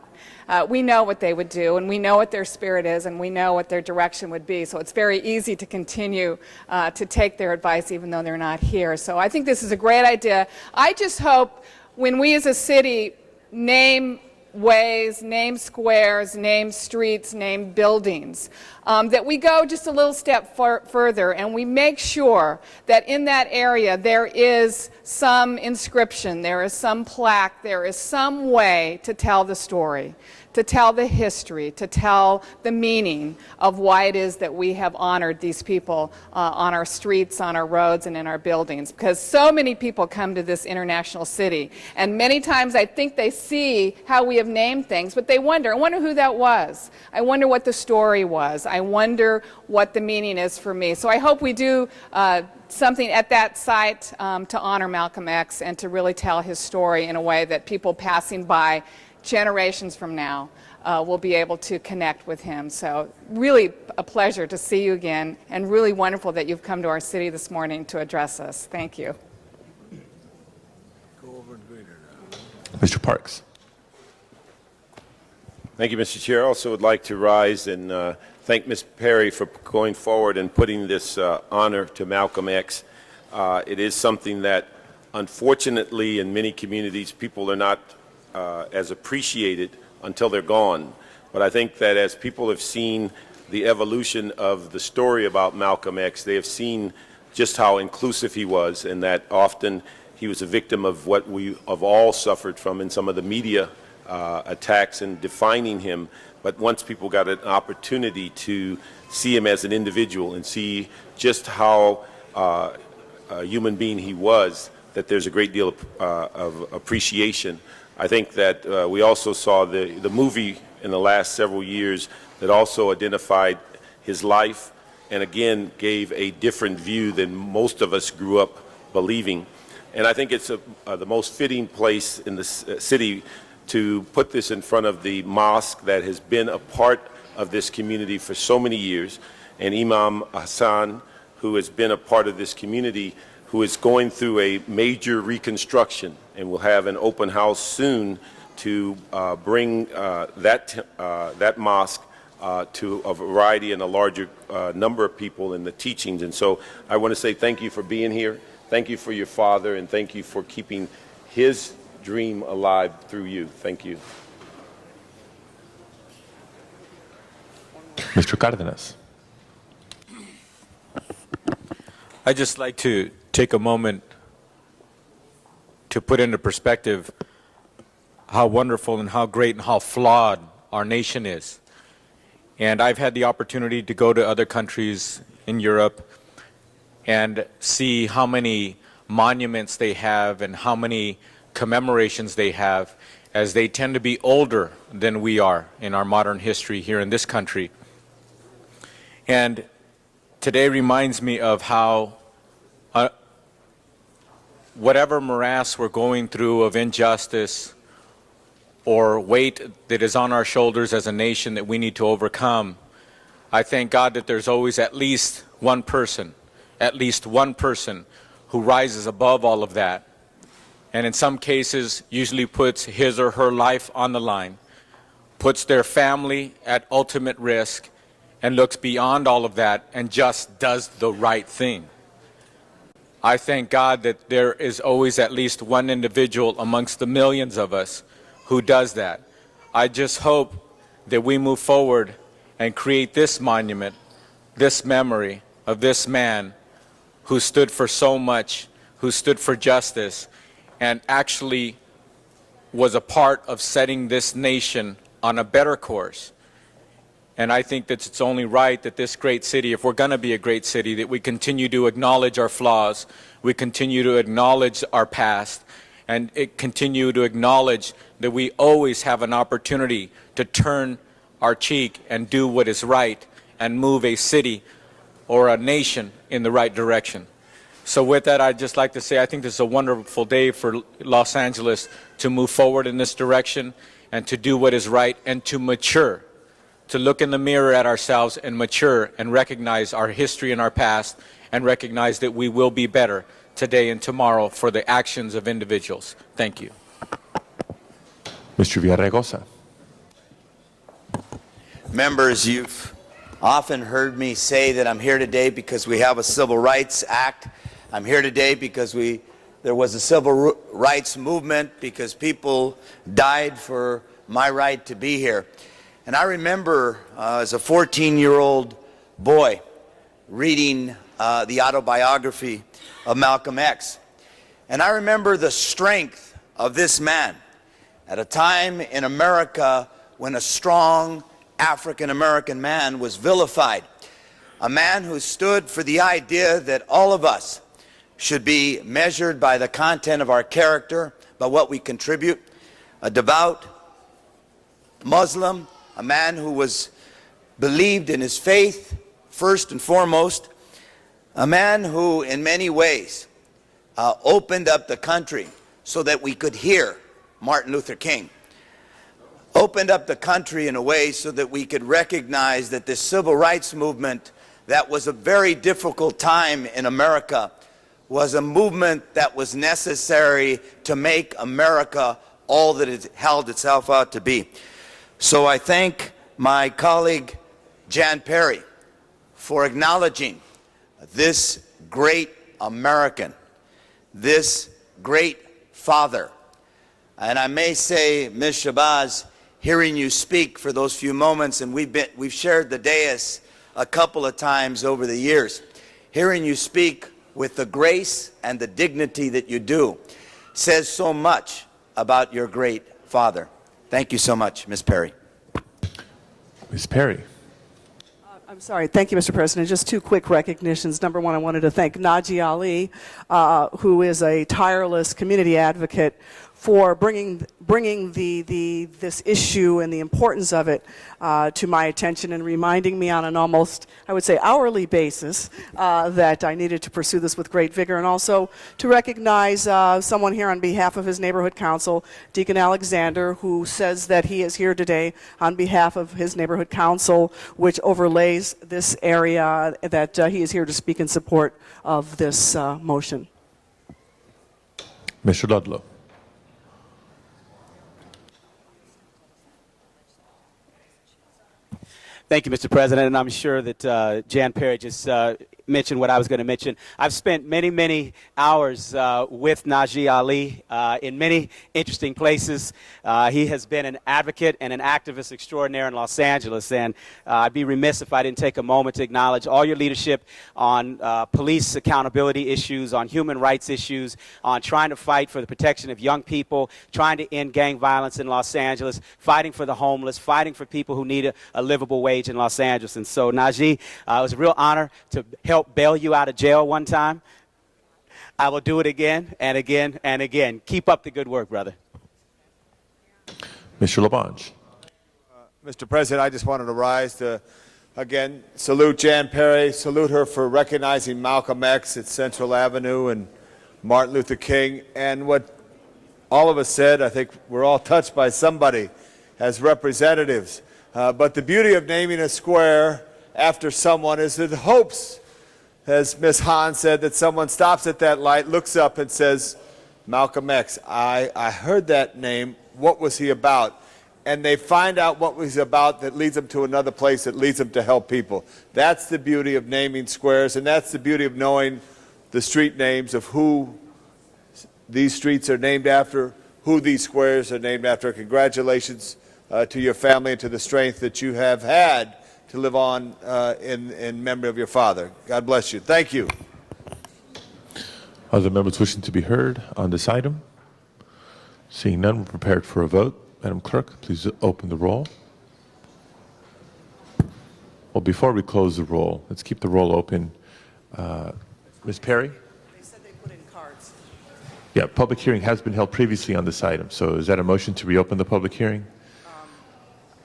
S3: We know what they would do, and we know what their spirit is, and we know what their direction would be. So it's very easy to continue to take their advice even though they're not here. So I think this is a great idea. I just hope when we as a city name ways, name squares, name streets, name buildings, that we go just a little step further and we make sure that in that area there is some inscription, there is some plaque, there is some way to tell the story. to tell the history, to tell the meaning of why it is that we have honored these people on our streets, on our roads, and in our buildings. Because so many people come to this international city, and many times I think they see how we have named things, but they wonder, I wonder who that was. I wonder what the story was. I wonder what the meaning is for me. So I hope we do something at that site to honor Malcolm X and to really tell his story in a way that people passing by generations from now will be able to connect with him. So really a pleasure to see you again, and really wonderful that you've come to our city this morning to address us. Thank you.
S2: Mr. Parks.
S5: Thank you, Mr. Chair. I also would like to rise and thank Ms. Perry for going forward and putting this honor to Malcolm X. It is something that, unfortunately, in many communities, people are not as appreciated until they're gone. But I think that as people have seen the evolution of the story about Malcolm X, they have seen just how inclusive he was, and that often he was a victim of what we have all suffered from in some of the media attacks and defining him. But once people got an opportunity to see him as an individual and see just how a human being he was, that there's a great deal of appreciation. I think that we also saw the movie in the last several years that also identified his life and again gave a different view than most of us grew up believing. And I think it's the most fitting place in the city to put this in front of the mosque that has been a part of this community for so many years, and Imam Hassan, who has been a part of this community, who is going through a major reconstruction, and will have an open house soon to bring that mosque to a variety and a larger number of people in the teachings. And so I want to say thank you for being here. Thank you for your father, and thank you for keeping his dream alive through you. Thank you.
S2: Mr. Cardenas.
S8: I'd just like to take a moment to put into perspective how wonderful and how great and how flawed our nation is. And I've had the opportunity to go to other countries in Europe and see how many monuments they have and how many commemorations they have, as they tend to be older than we are in our modern history here in this country. And today reminds me of how whatever morass we're going through of injustice or weight that is on our shoulders as a nation that we need to overcome, I thank God that there's always at least one person who rises above all of that, and in some cases usually puts his or her life on the line, puts their family at ultimate risk, and looks beyond all of that and just does the right thing. I thank God that there is always at least one individual amongst the millions of us who does that. I just hope that we move forward and create this monument, this memory of this man who stood for so much, who stood for justice, and actually was a part of setting this nation on a better course. And I think that it's only right that this great city, if we're going to be a great city, that we continue to acknowledge our flaws, we continue to acknowledge our past, and continue to acknowledge that we always have an opportunity to turn our cheek and do what is right and move a city or a nation in the right direction. So with that, I'd just like to say I think this is a wonderful day for Los Angeles to move forward in this direction and to do what is right and to mature, to look in the mirror at ourselves and mature and recognize our history and our past and recognize that we will be better today and tomorrow for the actions of individuals. Thank you.
S2: Mr. Villaraigosa.
S11: Members, you've often heard me say that I'm here today because we have a Civil Rights Act. I'm here today because there was a civil rights movement, because people died for my right to be here. And I remember as a 14-year-old boy reading the autobiography of Malcolm X. And I remember the strength of this man at a time in America when a strong African-American man was vilified. A man who stood for the idea that all of us should be measured by the content of our character, by what we contribute. A devout Muslim, a man who believed in his faith first and foremost, a man who in many ways opened up the country so that we could hear Martin Luther King, opened up the country in a way so that we could recognize that this civil rights movement, that was a very difficult time in America, was a movement that was necessary to make America all that it held itself out to be. So I thank my colleague Jan Perry for acknowledging this great American, this great father. And I may say, Ms. Shabazz, hearing you speak for those few moments, and we've shared the dais a couple of times over the years, hearing you speak with the grace and the dignity that you do says so much about your great father. Thank you so much, Ms. Perry.
S2: Ms. Perry.
S10: I'm sorry. Thank you, Mr. President. Just two quick recognitions. Number one, I wanted to thank Najee Ali, who is a tireless community advocate for bringing this issue and the importance of it to my attention and reminding me on an almost, I would say, hourly basis that I needed to pursue this with great vigor, and also to recognize someone here on behalf of his neighborhood council, Deacon Alexander, who says that he is here today on behalf of his neighborhood council, which overlays this area, that he is here to speak in support of this motion.
S2: Mr. Ludlow.
S12: Thank you, Mr. President, and I'm sure that Jan Perry just mentioned what I was going to mention. I've spent many, many hours with Najee Ali in many interesting places. He has been an advocate and an activist extraordinaire in Los Angeles, and I'd be remiss if I didn't take a moment to acknowledge all your leadership on police accountability issues, on human rights issues, on trying to fight for the protection of young people, trying to end gang violence in Los Angeles, fighting for the homeless, fighting for people who need a livable wage in Los Angeles. And so, Najee, it was a real honor to help bail you out of jail one time. I will do it again and again and again. Keep up the good work, brother.
S2: Mr. Labange.
S16: Mr. President, I just wanted to rise to, again, salute Jan Perry, salute her for recognizing Malcolm X at Central Avenue and Martin Luther King. And what all of us said, I think we're all touched by somebody as representatives. But the beauty of naming a square after someone is it hopes, as Ms. Hahn said, that someone stops at that light, looks up and says, Malcolm X, I heard that name, what was he about? And they find out what he's about that leads them to another place, that leads them to help people. That's the beauty of naming squares, and that's the beauty of knowing the street names of who these streets are named after, who these squares are named after. Congratulations to your family and to the strength that you have had to live on in memory of your father. God bless you. Thank you.
S2: Other members wishing to be heard on this item? Seeing none, we're prepared for a vote. Madam Clerk, please open the roll. Well, before we close the roll, let's keep the roll open. Ms. Perry?
S10: They said they put in cards.
S2: Yeah, public hearing has been held previously on this item. So is that a motion to reopen the public hearing?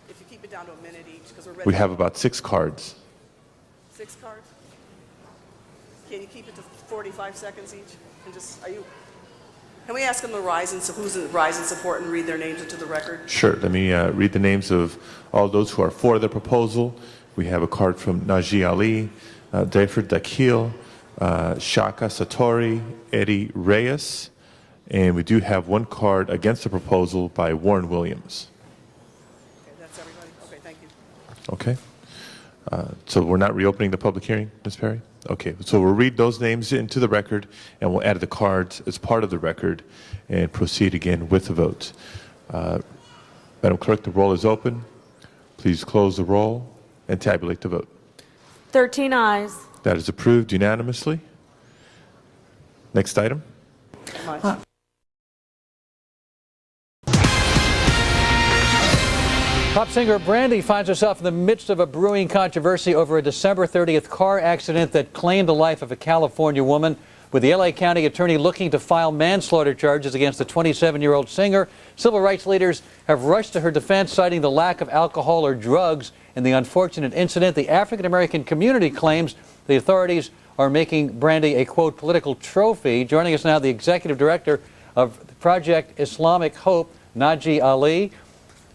S10: If you keep it down to a minute each, because we're ready.
S2: We have about 6 cards.
S10: 6 cards? Can you keep it to 45 seconds each? And just, can we ask them to rise and who's in rise and support and read their names into the record?
S2: Sure. Let me read the names of all those who are for the proposal. We have a card from Najee Ali, Dayford Dakil, Shaka Satori, Eddie Reyes, and we do have 1 card against the proposal by Warren Williams.
S10: Okay, that's everybody? Okay, thank you.
S2: Okay. So we're not reopening the public hearing, Ms. Perry? Okay, so we'll read those names into the record, and we'll add the cards as part of the record and proceed again with the vote. Madam Clerk, the roll is open. Please close the roll and tabulate the vote.
S18: 13 ayes.
S2: That is approved unanimously. Next item.
S6: Pop singer Brandy finds herself in the midst of a brewing controversy over a December 30th car accident that claimed the life of a California woman, with the LA County attorney looking to file manslaughter charges against the 27-year-old singer. Civil rights leaders have rushed to her defense, citing the lack of alcohol or drugs in the unfortunate incident. The African-American community claims the authorities are making Brandy a, quote, political trophy. Joining us now, the executive director of Project Islamic Hope, Najee Ali.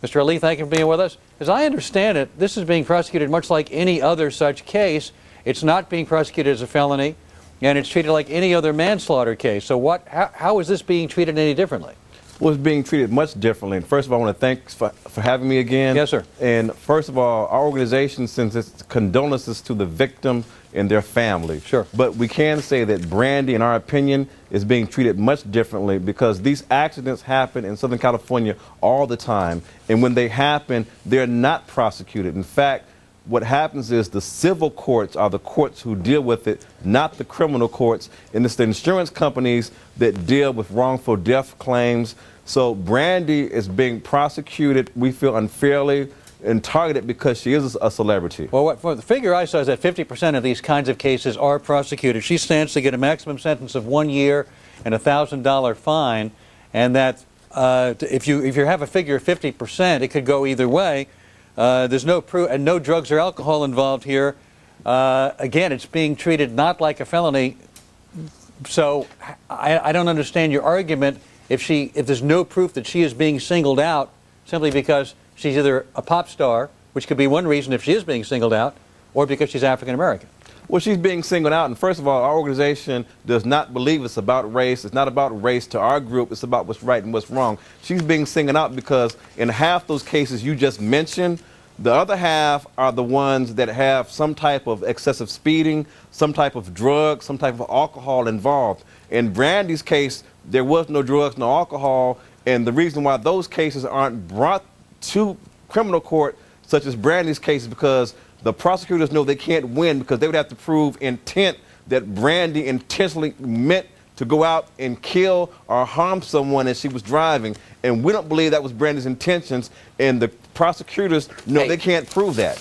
S6: Mr. Ali, thank you for being with us. As I understand it, this is being prosecuted much like any other such case. It's not being prosecuted as a felony, and it's treated like any other manslaughter case. So how is this being treated any differently?
S20: Well, it's being treated much differently. And first of all, I want to thank for having me again.
S6: Yes, sir.
S20: And first of all, our organization sends its condolences to the victim and their family.
S6: Sure.
S20: But we can say that Brandy, in our opinion, is being treated much differently because these accidents happen in Southern California all the time. And when they happen, they're not prosecuted. In fact, what happens is the civil courts are the courts who deal with it, not the criminal courts. And it's the insurance companies that deal with wrongful death claims. So Brandy is being prosecuted, we feel, unfairly and targeted because she is a celebrity.
S6: Well, the figure I saw is that 50% of these kinds of cases are prosecuted. She stands to get a maximum sentence of 1 year and a $1,000 fine, and that if you have a figure of 50%, it could go either way. There's no proof, and no drugs or alcohol involved here. Again, it's being treated not like a felony. So I don't understand your argument if there's no proof that she is being singled out simply because she's either a pop star, which could be one reason if she is being singled out, or because she's African American.
S20: Well, she's being singled out, and first of all, our organization does not believe it's about race. It's not about race to our group. It's about what's right and what's wrong. She's being singled out because in half those cases you just mentioned, the other half are the ones that have some type of excessive speeding, some type of drug, some type of alcohol involved. In Brandy's case, there was no drugs, no alcohol, and the reason why those cases aren't brought to criminal court, such as Brandy's case, is because the prosecutors know they can't win because they would have to prove intent, that Brandy intentionally meant to go out and kill or harm someone as she was driving. And we don't believe that was Brandy's intentions, and the prosecutors know they can't prove that.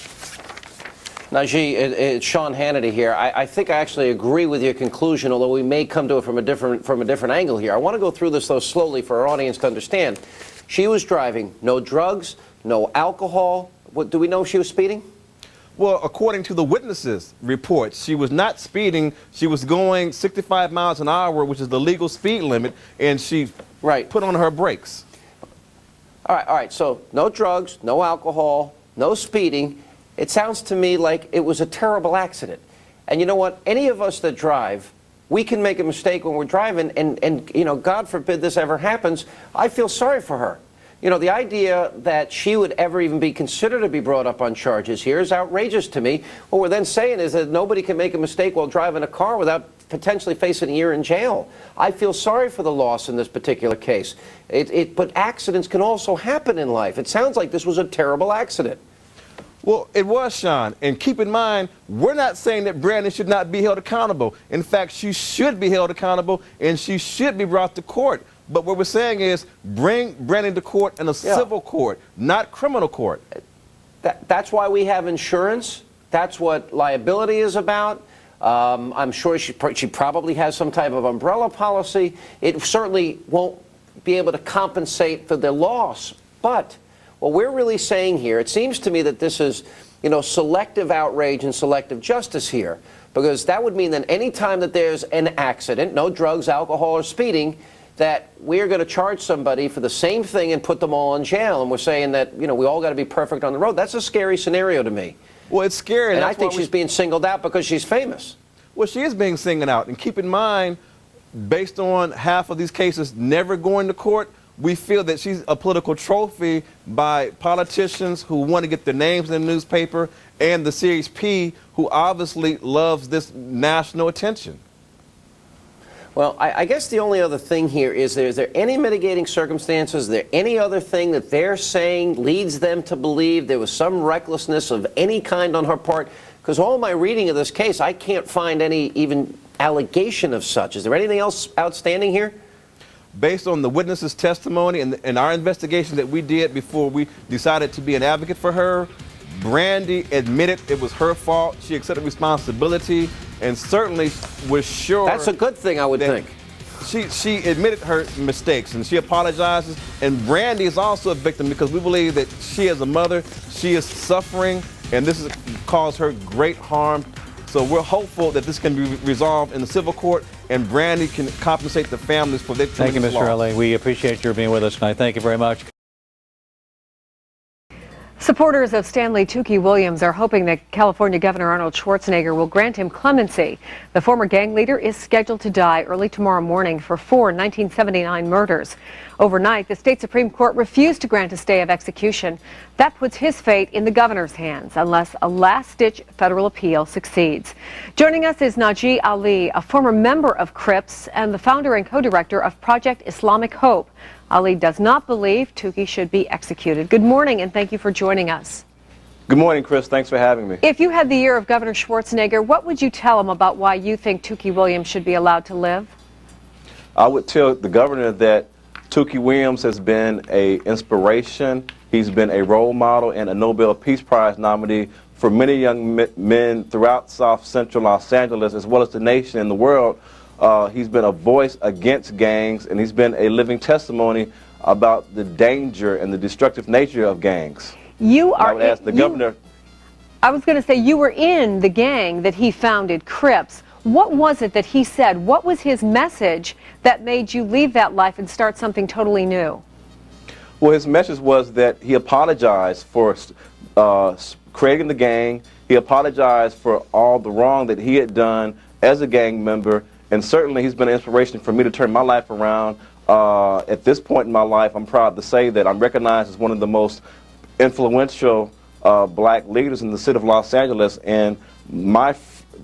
S22: Najee, it's Sean Hannity here. I think I actually agree with your conclusion, although we may come to it from a different angle here. I want to go through this, though, slowly for our audience to understand. She was driving, no drugs, no alcohol. Do we know if she was speeding?
S20: Well, according to the witnesses' reports, she was not speeding. She was going 65 miles an hour, which is the legal speed limit, and she put on her brakes.
S22: All right, so no drugs, no alcohol, no speeding. It sounds to me like it was a terrible accident. And you know what? Any of us that drive, we can make a mistake when we're driving, and you know, God forbid this ever happens. I feel sorry for her. You know, the idea that she would ever even be considered to be brought up on charges here is outrageous to me. What we're then saying is that nobody can make a mistake while driving a car without potentially facing a year in jail. I feel sorry for the loss in this particular case. But accidents can also happen in life. It sounds like this was a terrible accident.
S20: Well, it was, Sean. And keep in mind, we're not saying that Brandy should not be held accountable. In fact, she should be held accountable, and she should be brought to court. But what we're saying is bring Brandy to court in a civil court, not criminal court.
S22: That's why we have insurance. That's what liability is about. I'm sure she probably has some type of umbrella policy. It certainly won't be able to compensate for the loss. But what we're really saying here, it seems to me that this is, you know, selective outrage and selective justice here. Because that would mean that any time that there's an accident, no drugs, alcohol, or speeding, that we're going to charge somebody for the same thing and put them all in jail. And we're saying that, you know, we all got to be perfect on the road. That's a scary scenario to me.
S20: Well, it's scary.
S22: And I think she's being singled out because she's famous.
S20: Well, she is being singled out. And keep in mind, based on half of these cases never going to court, we feel that she's a political trophy by politicians who want to get their names in the newspaper and the H.O.P.E, who obviously loves this national attention.
S22: Well, I guess the only other thing here is there any mitigating circumstances? Is there any other thing that they're saying leads them to believe there was some recklessness of any kind on her part? Because all my reading of this case, I can't find any even allegation of such. Is there anything else outstanding here?
S20: based on the witness's testimony and our investigation that we did before we decided to be an advocate for her, Brandy admitted it was her fault. She accepted responsibility and certainly was sure.
S22: That's a good thing, I would think.
S20: She admitted her mistakes and she apologizes. And Brandy is also a victim because we believe that she, as a mother, she is suffering and this has caused her great harm. So we're hopeful that this can be resolved in the civil court and Brandy can compensate the families for their
S6: Thank you, Mr. Alley. We appreciate your being with us tonight. Thank you very much.
S7: Supporters of Stanley Tookie Williams are hoping that California Governor Arnold Schwarzenegger will grant him clemency. The former gang leader is scheduled to die early tomorrow morning for 4 1979 murders. Overnight, the state Supreme Court refused to grant a stay of execution. That puts his fate in the governor's hands unless a last-ditch federal appeal succeeds. Joining us is Najee Ali, a former member of Crips and the founder and co-director of Project Islamic Hope. Ali does not believe Tookie should be executed. Good morning, and thank you for joining us.
S13: Good morning, Chris. Thanks for having me.
S7: If you had the ear of Governor Schwarzenegger, what would you tell him about why you think Tookie Williams should be allowed to live?
S13: I would tell the governor that Tookie Williams has been an inspiration. He's been a role model and a Nobel Peace Prize nominee for many young men throughout South Central Los Angeles, as well as the nation and the world. He's been a voice against gangs, and he's been a living testimony about the danger and the destructive nature of gangs. I would ask the governor.
S7: I was going to say, you were in the gang that he founded, Crips. What was it that he said? What was his message that made you leave that life and start something totally new?
S13: Well, his message was that he apologized for creating the gang. He apologized for all the wrong that he had done as a gang member. And certainly he's been an inspiration for me to turn my life around. At this point in my life, I'm proud to say that I'm recognized as one of the most influential black leaders in the city of Los Angeles. And my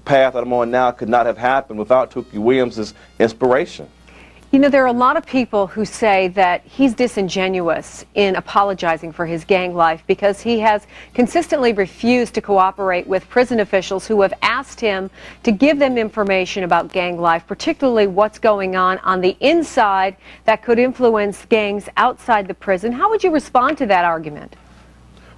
S13: path that I'm on now could not have happened without Tookie Williams' inspiration.
S7: You know, there are a lot of people who say that he's disingenuous in apologizing for his gang life because he has consistently refused to cooperate with prison officials who have asked him to give them information about gang life, particularly what's going on the inside that could influence gangs outside the prison. How would you respond to that argument?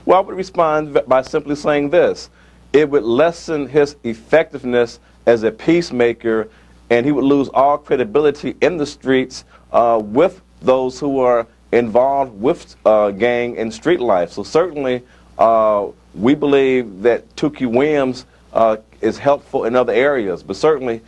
S13: Well, I would respond by simply saying this. It would lessen his effectiveness as a peacemaker, and he would lose all credibility in the streets with those who are involved with gang and street life. So certainly we believe that Tookie Williams is helpful in other areas, but certainly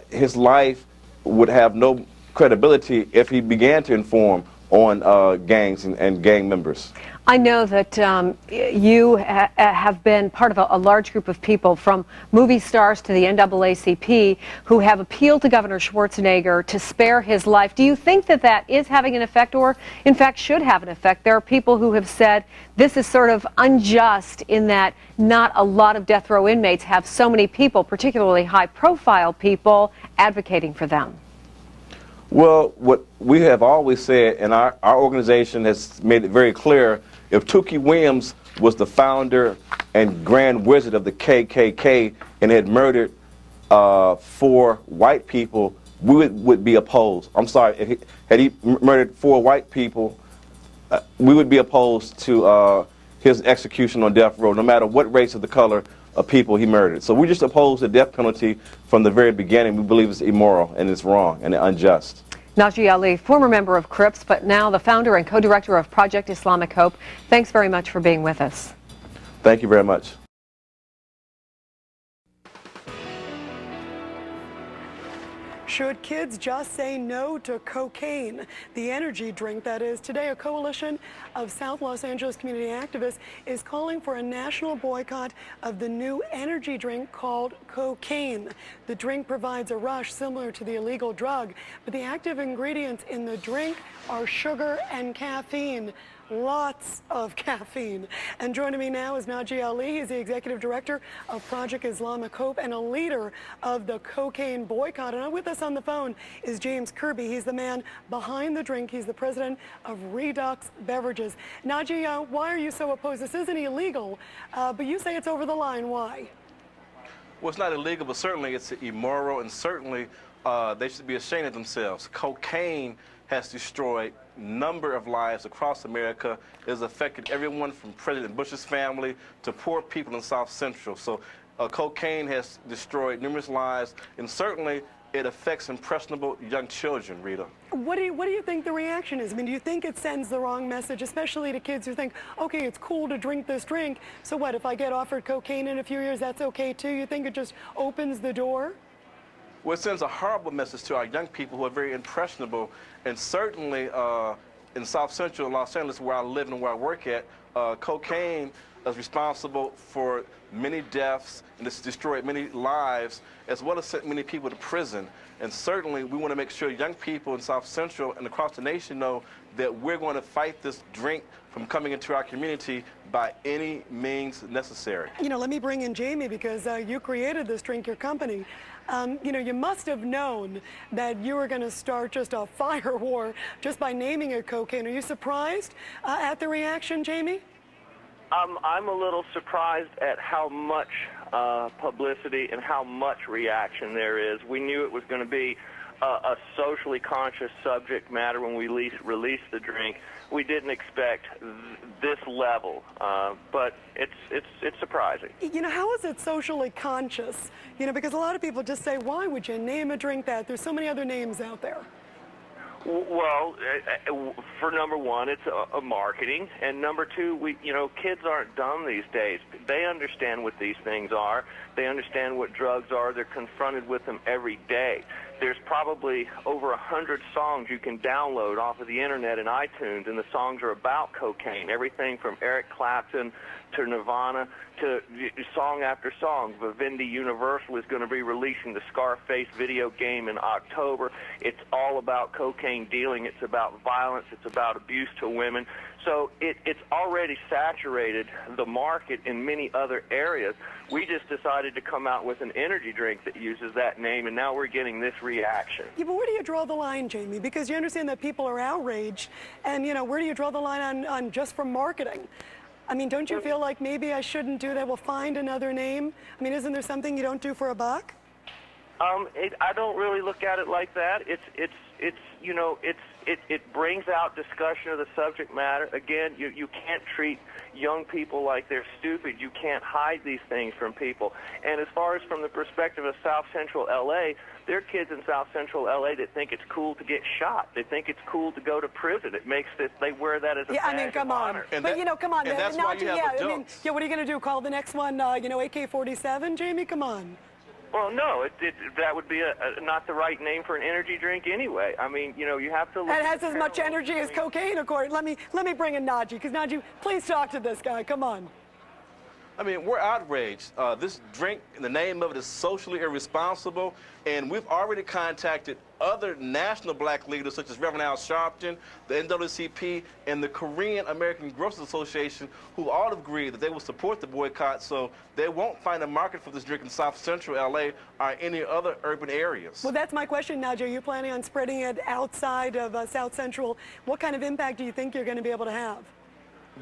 S13: his life would have no credibility if he began to inform on gangs and gang members.
S7: I know that you have been part of a large group of people, from movie stars to the NAACP, who have appealed to Governor Schwarzenegger to spare his life. Do you think that that is having an effect, or in fact should have an effect? There are people who have said this is sort of unjust in that not a lot of death row inmates have so many people, particularly high-profile people, advocating for them.
S13: Well, what we have always said, and our organization has made it very clear, if Tookie Williams was the founder and grand wizard of the KKK and had murdered 4 white people, we would be opposed. I'm sorry, had he murdered 4 white people, we would be opposed to his execution on death row, no matter what race or the color of people he murdered. So we just oppose the death penalty from the very beginning. We believe it's immoral and it's wrong and unjust.
S7: Najee Ali, former member of Crips, but now the founder and co-director of Project Islamic Hope. Thanks very much for being with us.
S13: Thank you very much.
S15: Should kids just say no to cocaine? The energy drink, that is. Today, a coalition of South Los Angeles community activists is calling for a national boycott of the new energy drink called cocaine. The drink provides a rush similar to the illegal drug, but the active ingredients in the drink are sugar and caffeine. Lots of caffeine. And joining me now is Najee Ali. He's the executive director of Project Islamic Hope and a leader of the cocaine boycott. And with us on the phone is James Kirby. He's the man behind the drink. He's the president of Redux Beverages. Najee, why are you so opposed? This isn't illegal, but you say it's over the line. Why?
S20: Well, it's not illegal, but certainly it's immoral, and certainly they should be ashamed of themselves. Cocaine has destroyed a number of lives across America. It has affected everyone from President Bush's family to poor people in South Central. So cocaine has destroyed numerous lives, and certainly it affects impressionable young children, Rita.
S15: What do you think the reaction is? I mean, do you think it sends the wrong message, especially to kids who think, okay, it's cool to drink this drink, so what, if I get offered cocaine in a few years, that's okay too? You think it just opens the door?
S20: Well, it sends a horrible message to our young people who are very impressionable, and certainly in South Central Los Angeles, where I live and where I work at, cocaine is responsible for many deaths, and it's destroyed many lives, as well as sent many people to prison. And certainly we want to make sure young people in South Central and across the nation know that we're going to fight this drink from coming into our community by any means necessary.
S15: You know, let me bring in Jamie, because you created this drink, your company. You know, you must have known that you were going to start just a fire war just by naming it cocaine. Are you surprised at the reaction, Jamie?
S4: I'm a little surprised at how much publicity and how much reaction there is. We knew it was going to be a socially conscious subject matter when we released the drink. We didn't expect this level, but it's surprising.
S15: You know, how is it socially conscious? You know, because a lot of people just say, why would you name a drink that? There's so many other names out there.
S4: Well, for number one, it's a marketing, and number two, kids aren't dumb these days. They understand what these things are. They understand what drugs are. They're confronted with them every day. There's probably over 100 songs you can download off of the internet and iTunes, and the songs are about cocaine. Everything from Eric Clapton to Nirvana to song after song. Vivendi Universal is going to be releasing the Scarface video game in October. It's all about cocaine dealing. It's about violence. It's about abuse to women. So it's already saturated the market in many other areas. We just decided to come out with an energy drink that uses that name, and now we're getting this reaction.
S15: Yeah, but where do you draw the line, Jamie? Because you understand that people are outraged, and, you know, where do you draw the line on just from marketing? I mean, don't you feel like maybe I shouldn't do that? We'll find another name. I mean, isn't there something you don't do for a buck?
S4: I don't really look at it like that. It brings out discussion of the subject matter. Again, you can't treat young people like they're stupid. You can't hide these things from people. And as far as from the perspective of South Central LA, there are kids in South Central LA that think it's cool to get shot. They think it's cool to go to prison. It makes this, they wear that as a badge of honor.
S15: But, you know, come on.
S20: And that's why you have adults.
S15: I mean, what are you going to do? Call the next one, AK-47? Jamie, come on.
S4: Well, no, that would be not the right name for an energy drink anyway. I mean, you have to look.
S15: It has as much energy as cocaine, according. Let me bring in Najee, because Najee, please talk to this guy. Come on.
S20: I mean, we're outraged. This drink, in the name of it, is socially irresponsible, and we've already contacted other national black leaders, such as Reverend Al Sharpton, the NAACP, and the Korean American Grocers Association, who all agreed that they will support the boycott, so they won't find a market for this drink in South Central LA or any other urban areas.
S15: Well, that's my question, Najee. Are you planning on spreading it outside of South Central? What kind of impact do you think you're going to be able to have?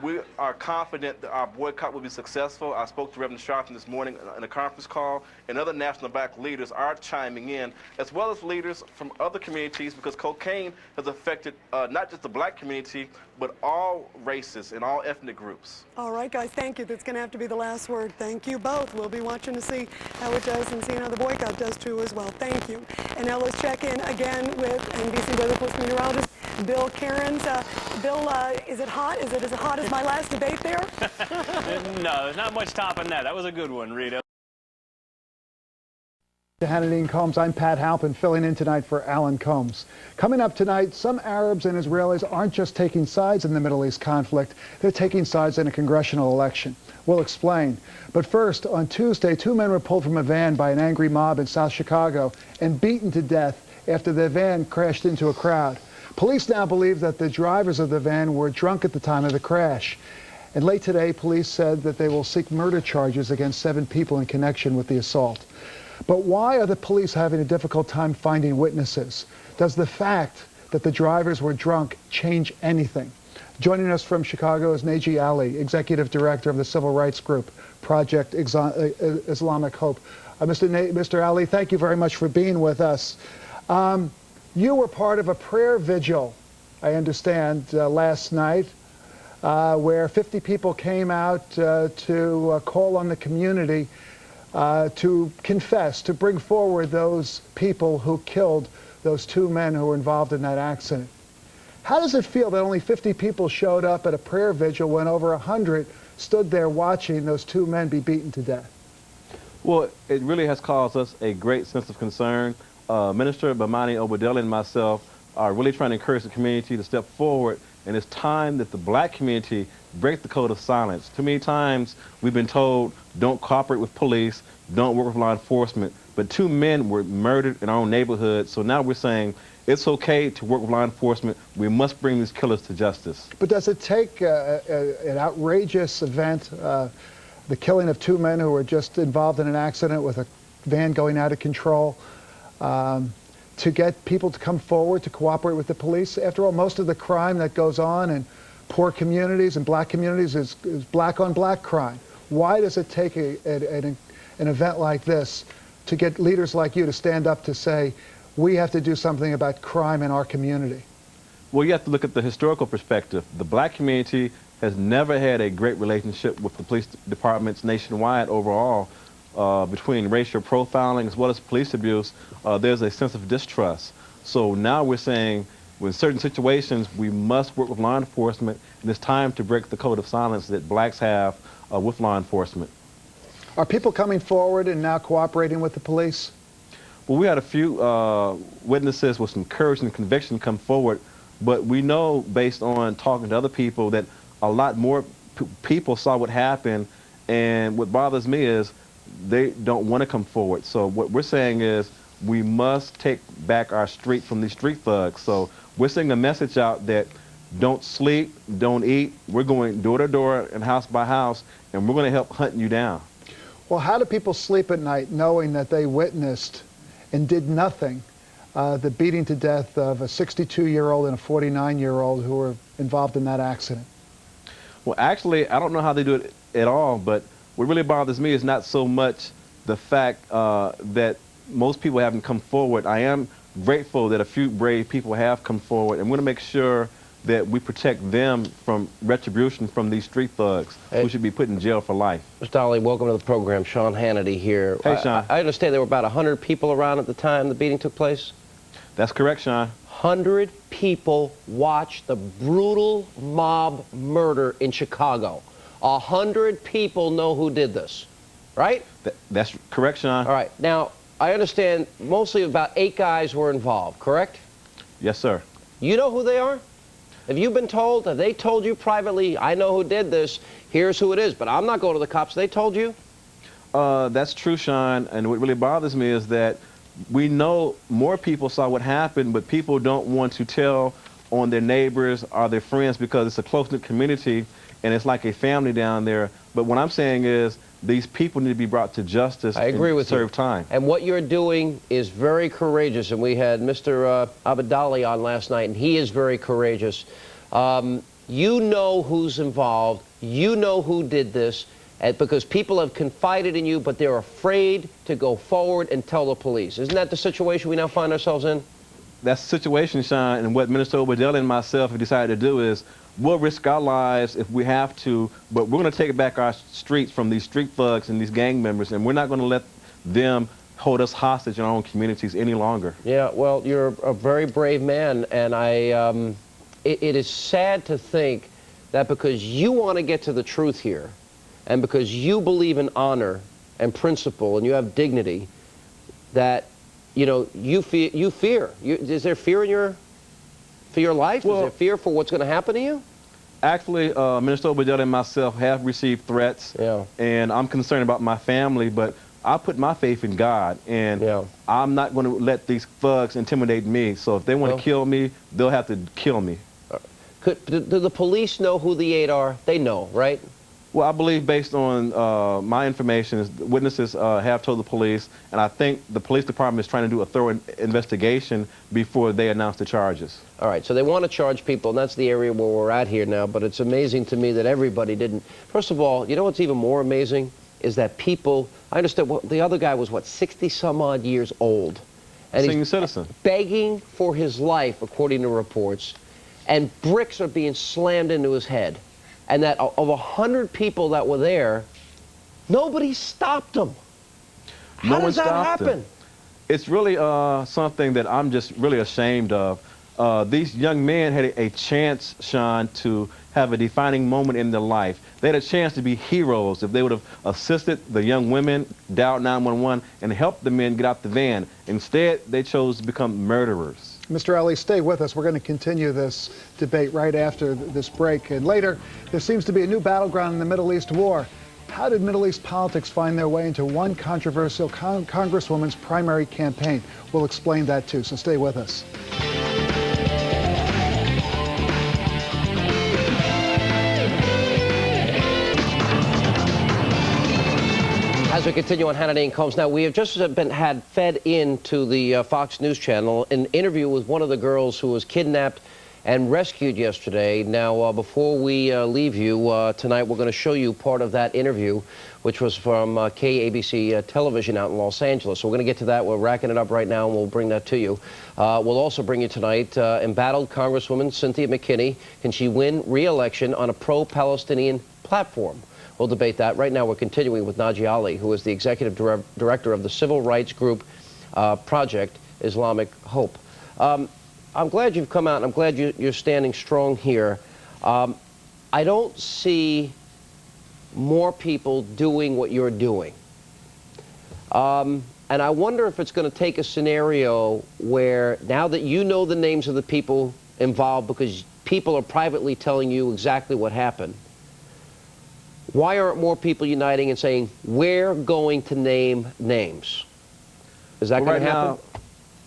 S20: We are confident that our boycott will be successful. I spoke to Reverend Sharpton this morning in a conference call, and other national black leaders are chiming in, as well as leaders from other communities, because cocaine has affected not just the black community, but all races and all ethnic groups.
S15: All right, guys, thank you. That's going to have to be the last word. Thank you both. We'll be watching to see how it does and seeing how the boycott does too as well. Thank you. And now let's check in again with NBC Weather Post meteorologist Bill Cairns. Bill, is it hot? Is it as hot as my last debate there?
S17: No, there's not much topping that. That was a good one, Rita.
S19: Hannity and Combs, I'm Pat Halpin, filling in tonight for Alan Combs. Coming up tonight, some Arabs and Israelis aren't just taking sides in the Middle East conflict, they're taking sides in a congressional election. We'll explain. But first, on Tuesday, 2 men were pulled from a van by an angry mob in South Chicago and beaten to death after their van crashed into a crowd. Police now believe that the drivers of the van were drunk at the time of the crash. And late today, police said that they will seek murder charges against 7 people in connection with the assault. But why are the police having a difficult time finding witnesses? Does the fact that the drivers were drunk change anything? Joining us from Chicago is Najee Ali, Executive Director of the civil rights group, Project Islamic Hope. Mr. Ali, thank you very much for being with us. You were part of a prayer vigil I understand, last night, where 50 people came out to call on the community to confess, to bring forward those people who killed those two men who were involved in that accident. How does it feel that only 50 people showed up at a prayer vigil when over 100 stood there watching those two men be beaten to death?
S20: Well, it really has caused us a great sense of concern. Minister Bomani Obadele and myself are really trying to encourage the community to step forward, and it's time that the black community break the code of silence. Too many times we've been told, don't cooperate with police, don't work with law enforcement, but two men were murdered in our own neighborhood, so now we're saying it's okay to work with law enforcement. We must bring these killers to justice.
S19: But does it take an outrageous event, the killing of two men who were just involved in an accident with a van going out of control, to get people to come forward to cooperate with the police? After all, most of the crime that goes on in poor communities and black communities is black-on-black crime. Why does it take an event like this to get leaders like you to stand up to say, we have to do something about crime in our community?
S20: Well, you have to look at the historical perspective. The black community has never had a great relationship with the police departments nationwide overall. Between racial profiling as well as police abuse, there's a sense of distrust. So now we're saying, in certain situations, we must work with law enforcement, and it's time to break the code of silence that blacks have with law enforcement.
S19: Are people coming forward and now cooperating with the police?
S20: Well, we had a few witnesses with some courage and conviction come forward, but we know based on talking to other people that a lot more people saw what happened, and what bothers me is they don't want to come forward. So what we're saying is we must take back our street from these street thugs. So we're sending a message out that don't sleep, don't eat. We're going door to door and house by house, and we're going to help hunt you down.
S19: Well, how do people sleep at night knowing that they witnessed and did nothing, the beating to death of a 62-year-old and a 49-year-old who were involved in that accident?
S20: Well, actually, I don't know how they do it at all, but what really bothers me is not so much the fact that most people haven't come forward. I am grateful that a few brave people have come forward, and we're going to make sure that we protect them from retribution from these street thugs who should be put in jail for life.
S22: Mr. Dolly, welcome to the program. Sean Hannity here.
S20: Hey, Sean.
S22: I understand there were about 100 people around at the time the beating took place?
S20: That's correct, Sean.
S22: 100 people watched the brutal mob murder in Chicago. 100 people know who did this, right?
S20: That's correct, Sean.
S22: All right. Now, I understand mostly about 8 guys were involved, correct?
S20: Yes, sir.
S22: You know who they are? Have you been told? Have they told you privately, I know who did this, here's who it is, but I'm not going to the cops. They told you?
S20: That's true, Sean, and what really bothers me is that we know more people saw what happened, but people don't want to tell on their neighbors or their friends because it's a close-knit community and it's like a family down there. But what I'm saying is these people need to be brought to justice.
S22: I agree with you.
S20: Serve time.
S22: And what you're doing is very courageous. And we had Mr. Abadali on last night, and he is very courageous. You know who's involved. You know who did this. Because people have confided in you, but they're afraid to go forward and tell the police. Isn't that the situation we now find ourselves in?
S20: That's the situation, Sean, and what Minister Obadele and myself have decided to do is we'll risk our lives if we have to, but we're going to take back our streets from these street thugs and these gang members, and we're not going to let them hold us hostage in our own communities any longer.
S22: Yeah, well, you're a very brave man, and it is sad to think that because you want to get to the truth here, and because you believe in honor and principle and you have dignity, that you fear. Is there fear for your life? Well, is there fear for what's going to happen to you?
S20: Actually, Minister Obadele and myself have received threats, and I'm concerned about my family, but I put my faith in God, and I'm not going to let these thugs intimidate me. So if they want to kill me, they'll have to kill me.
S22: Do the police know who the 8 are? They know, right?
S20: Well, I believe based on my information, witnesses have told the police, and I think the police department is trying to do a thorough investigation before they announce the charges.
S22: All right, so they want to charge people, and that's the area where we're at here now, but it's amazing to me that everybody didn't. First of all, you know what's even more amazing? Is that people, I understand, the other guy was, 60-some-odd years old. And
S20: senior citizen.
S22: Begging for his life, according to reports. and bricks are being slammed into his head, and that of 100 people that were there, nobody stopped him. How does that happen?
S20: It's really something that I'm just really ashamed of. These young men had a chance, Sean, to have a defining moment in their life. They had a chance to be heroes if they would have assisted the young women, dialed 911, and helped the men get out the van. Instead, they chose to become murderers.
S19: Mr. Ali, stay with us. We're going to continue this debate right after this break. And later, there seems to be a new battleground in the Middle East war. How did Middle East politics find their way into one controversial congresswoman's primary campaign? We'll explain that too, so stay with us.
S22: As we continue on Hannity and Combs, now we have just had fed into the Fox News Channel an interview with one of the girls who was kidnapped and rescued yesterday. Now, before we leave you tonight, we're going to show you part of that interview, which was from KABC television out in Los Angeles. So we're going to get to that. We're racking it up right now, and we'll bring that to you. We'll also bring you tonight embattled Congresswoman Cynthia McKinney. Can she win re-election on a pro-Palestinian platform? We'll debate that. Right now, we're continuing with Najee Ali, who is the executive director of the civil rights group project, Islamic Hope. I'm glad you've come out, and I'm glad you're standing strong here. I don't see more people doing what you're doing. And I wonder if it's going to take a scenario where, now that you know the names of the people involved because people are privately telling you exactly what happened, why aren't more people uniting and saying, we're going to name names? Is that going to happen?
S20: Now,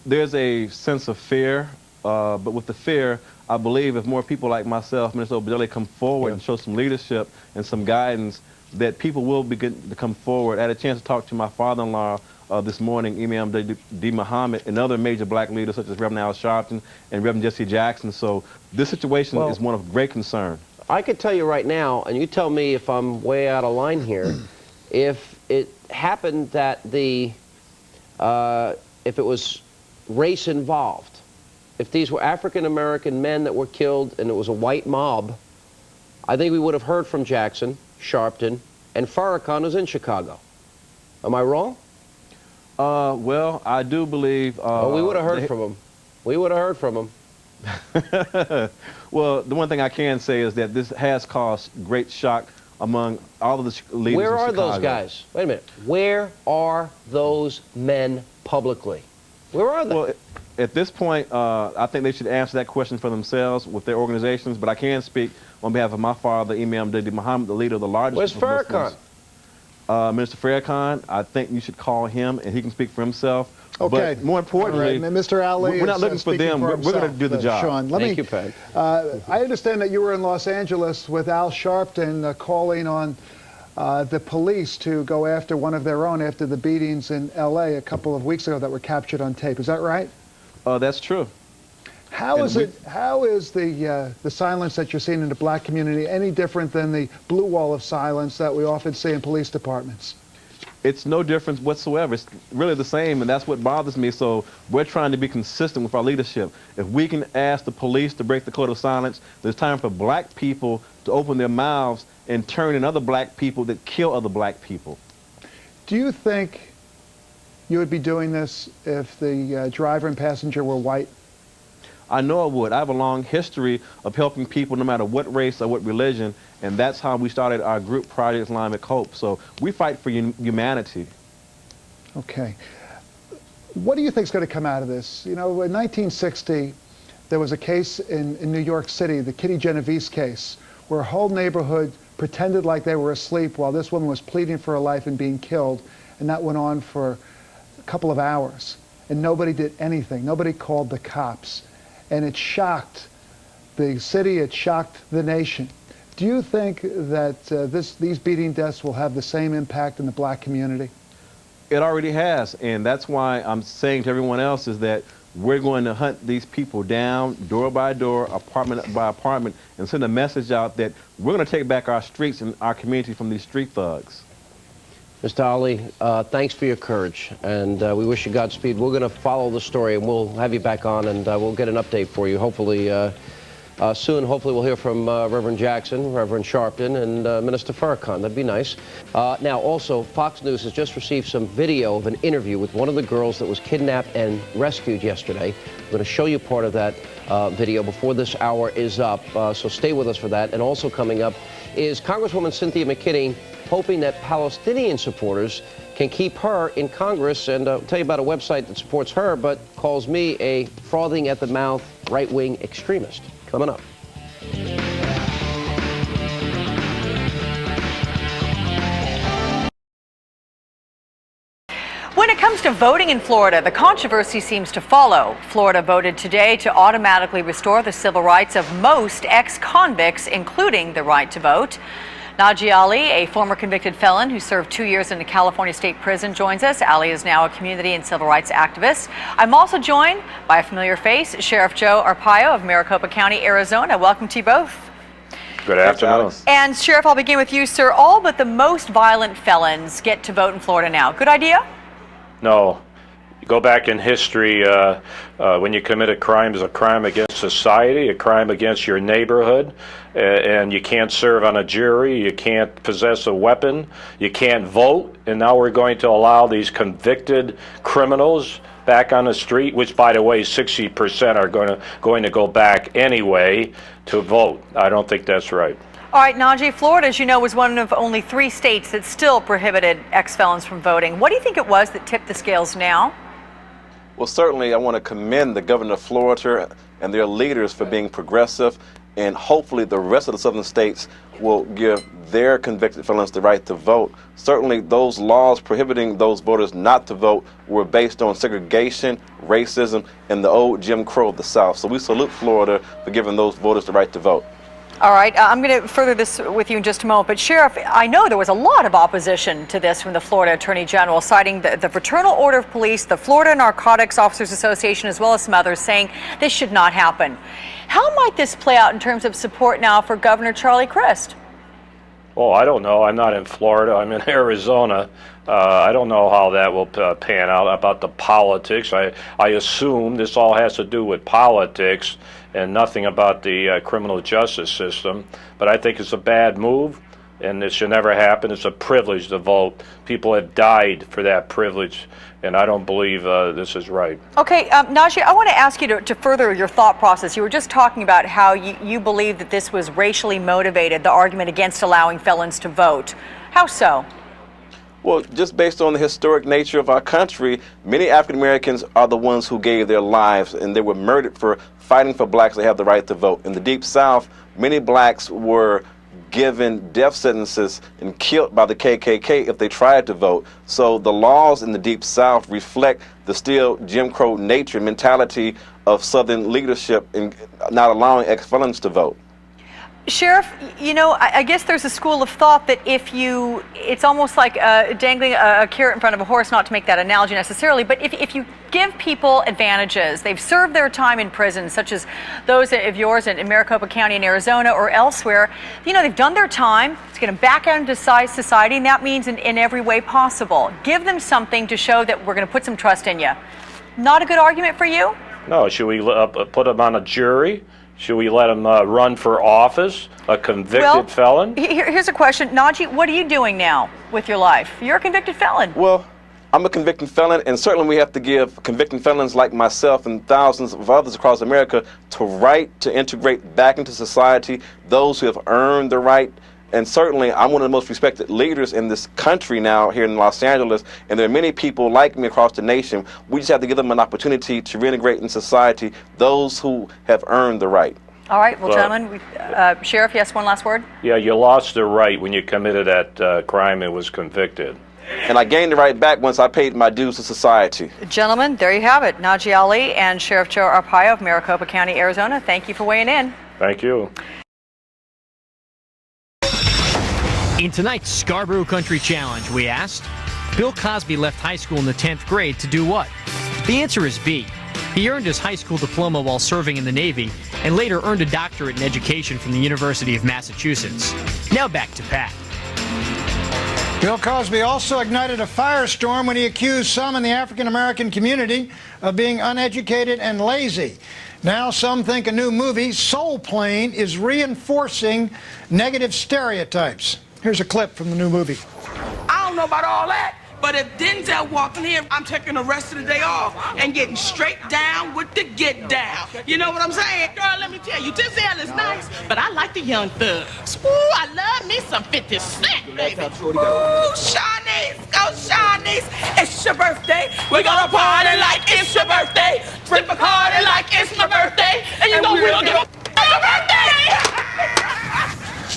S20: there's a sense of fear, but with the fear, I believe if more people like myself, Minister Obadele, come forward and show some leadership and some guidance, that people will begin to come forward. I had a chance to talk to my father-in-law this morning, Imam D. Muhammad, and other major black leaders such as Reverend Al Sharpton and Reverend Jesse Jackson. So this situation is one of great concern.
S22: I could tell you right now, and you tell me if I'm way out of line here, if it happened that if it was race involved, if these were African-American men that were killed and it was a white mob, I think we would have heard from Jackson, Sharpton, and Farrakhan, who's in Chicago. Am I wrong?
S20: Well, I do believe...
S22: we would have heard from him. We would have heard from him.
S20: Well, the one thing I can say is that this has caused great shock among all of the leaders
S22: Where
S20: in
S22: are
S20: Chicago.
S22: those guys? Wait a minute. Where are those men publicly? Where are they?
S20: Well, at this point, I think they should answer that question for themselves with their organizations, but I can speak on behalf of my father, Imam D. Muhammad, the leader of the largest...
S22: Where's Farrakhan?
S20: Minister Farrakhan, I think you should call him, and he can speak for himself.
S19: Okay.
S20: But more importantly,
S19: right. Mr. Ali
S20: we're not
S19: is,
S20: looking for them. We're going to do the job.
S19: Sean,
S22: Thank you, Peg.
S19: I understand that you were in Los Angeles with Al Sharpton calling on the police to go after one of their own after the beatings in L.A. a couple of weeks ago that were captured on tape. Is that right?
S20: That's true.
S19: How is the silence that you're seeing in the black community any different than the blue wall of silence that we often see in police departments?
S20: It's no difference whatsoever. It's really the same, and that's what bothers me. So we're trying to be consistent with our leadership. If we can ask the police to break the code of silence, there's time for black people to open their mouths and turn in other black people that kill other black people.
S19: Do you think you would be doing this if the driver and passenger were white?
S20: I know I would. I have a long history of helping people no matter what race or what religion, and that's how we started our group, Project Islamic Hope. So we fight for humanity.
S19: Okay. What do you think is going to come out of this? You know, in 1960, there was a case in New York City, the Kitty Genovese case, where a whole neighborhood pretended like they were asleep while this woman was pleading for her life and being killed, and that went on for a couple of hours. And nobody did anything. Nobody called the cops. And it shocked the city, it shocked the nation. Do you think that these beating deaths will have the same impact in the black community?
S20: It already has, and that's why I'm saying to everyone else is that we're going to hunt these people down, door by door, apartment by apartment, and send a message out that we're going to take back our streets and our community from these street thugs.
S22: Mr. Ali, thanks for your courage, and we wish you Godspeed. We're going to follow the story, and we'll have you back on, and we'll get an update for you. Hopefully, Soon, hopefully, we'll hear from Reverend Jackson, Reverend Sharpton, and Minister Farrakhan. That'd be nice. Now, also, Fox News has just received some video of an interview with one of the girls that was kidnapped and rescued yesterday. I'm going to show you part of that video before this hour is up, so stay with us for that. And also coming up is Congresswoman Cynthia McKinney hoping that Palestinian supporters can keep her in Congress, and I'll tell you about a website that supports her but calls me a frothing at the mouth right-wing extremist. Coming up.
S1: When it comes to voting in Florida, the controversy seems to follow. Florida voted today to automatically restore the civil rights of most ex-convicts, including the right to vote. Najee Ali, a former convicted felon who served 2 years in a California state prison, joins us. Ali is now a community and civil rights activist. I'm also joined by a familiar face, Sheriff Joe Arpaio of Maricopa County, Arizona. Welcome to you both.
S14: Good afternoon.
S1: And Sheriff, I'll begin with you, sir. All but the most violent felons get to vote in Florida now. Good idea?
S14: No. Go back in history, when you commit a crime, it's a crime against society, a crime against your neighborhood, and you can't serve on a jury, you can't possess a weapon, you can't vote, and now we're going to allow these convicted criminals back on the street, which, by the way, 60% are going to go back anyway to vote. I don't think that's right.
S1: All right, Najee, Florida, as you know, was one of only 3 states that still prohibited ex-felons from voting. What do you think it was that tipped the scales now?
S13: Well, certainly I want to commend the governor of Florida and their leaders for being progressive, and hopefully the rest of the southern states will give their convicted felons the right to vote. Certainly those laws prohibiting those voters not to vote were based on segregation, racism, and the old Jim Crow of the South. So we salute Florida for giving those voters the right to vote.
S1: All right, I'm going to further this with you in just a moment. But, Sheriff, I know there was a lot of opposition to this from the Florida Attorney General, citing the Fraternal Order of Police, the Florida Narcotics Officers Association, as well as some others, saying this should not happen. How might this play out in terms of support now for Governor Charlie Crist?
S14: Oh, I don't know. I'm not in Florida. I'm in Arizona. I don't know how that will pan out about the politics. I assume this all has to do with politics and nothing about the criminal justice system. But I think it's a bad move, and it should never happen. It's a privilege to vote. People have died for that privilege, and I don't believe this is right.
S1: Okay, Najee, I want to ask you to further your thought process. You were just talking about how you believe that this was racially motivated, the argument against allowing felons to vote. How so?
S13: Well, just based on the historic nature of our country, many African Americans are the ones who gave their lives, and they were murdered for fighting for blacks to have the right to vote. In the Deep South, many blacks were given death sentences and killed by the KKK if they tried to vote. So the laws in the Deep South reflect the still Jim Crow nature and mentality of Southern leadership in not allowing ex-felons to vote.
S1: Sheriff, you know, I guess there's a school of thought that it's almost like dangling a carrot in front of a horse, not to make that analogy necessarily, but if you give people advantages, they've served their time in prison, such as those of yours in Maricopa County in Arizona or elsewhere, you know, they've done their time, it's going to back out into society, and that means in every way possible. Give them something to show that we're going to put some trust in you. Not a good argument for you?
S14: No, should we put them on a jury? Should we let him run for office, a convicted felon?
S1: Here's a question. Najee, what are you doing now with your life? You're a convicted felon.
S13: Well, I'm a convicted felon, and certainly we have to give convicted felons like myself and thousands of others across America the right to integrate back into society, those who have earned the right. And certainly, I'm one of the most respected leaders in this country now here in Los Angeles, and there are many people like me across the nation. We just have to give them an opportunity to reintegrate in society, those who have earned the right.
S1: All right, well, gentlemen, Sheriff, yes, one last word?
S14: Yeah, you lost the right when you committed that crime and was convicted.
S13: And I gained the right back once I paid my dues to society. Gentlemen,
S1: there you have it. Najee Ali and Sheriff Joe Arpaio of Maricopa County, Arizona. Thank you for weighing in.
S14: Thank you.
S21: In tonight's Scarborough Country Challenge, we asked, Bill Cosby left high school in the 10th grade to do what? The answer is B. He earned his high school diploma while serving in the Navy and later earned a doctorate in education from the University of Massachusetts. Now back to Pat.
S24: Bill Cosby also ignited a firestorm when he accused some in the African American community of being uneducated and lazy. Now some think a new movie, Soul Plane, is reinforcing negative stereotypes. Here's a clip from the new movie.
S3: I don't know about all that, but if Denzel walked in here, I'm taking the rest of the day off and getting straight down with the get down. You know what I'm saying? Girl, let me tell you, Denzel is nice, but I like the young thugs. Ooh, I love me some 50 Cent, baby. Ooh, Shawnees, go Shawnees. It's your birthday. We're gonna party like it's your birthday. Flip a party like it's my birthday. And you know we don't give a your birthday.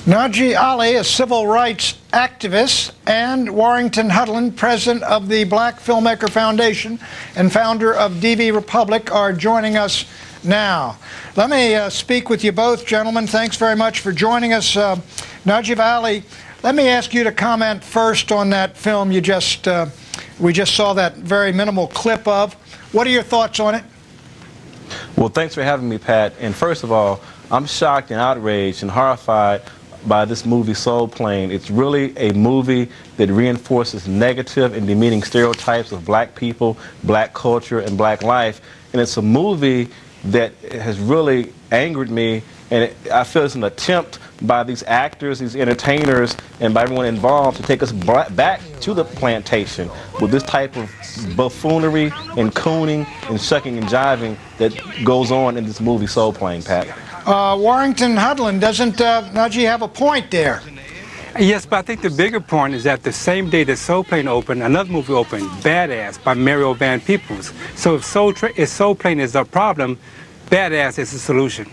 S24: Najee Ali, a civil rights activist, and Warrington Hudlin, president of the Black Filmmaker Foundation and founder of DV Republic, are joining us now. Let me speak with you both, gentlemen. Thanks very much for joining us. Najee Ali, let me ask you to comment first on that film we just saw that very minimal clip of. What are your thoughts on it?
S20: Well, thanks for having me, Pat. And first of all, I'm shocked and outraged and horrified by this movie Soul Plane. It's really a movie that reinforces negative and demeaning stereotypes of black people, black culture, and black life. And it's a movie that has really angered me, and I feel it's an attempt by these actors, these entertainers, and by everyone involved to take us back to the plantation with this type of buffoonery and cooning and shucking and jiving that goes on in this movie Soul Plane, Pat.
S24: Warrington Hudlin, doesn't Najee have a point there?
S5: Yes, but I think the bigger point is that the same day that Soul Plane opened, another movie opened, Badass, by Mario Van Peebles. So if Soul Plane is a problem, Badass is a solution.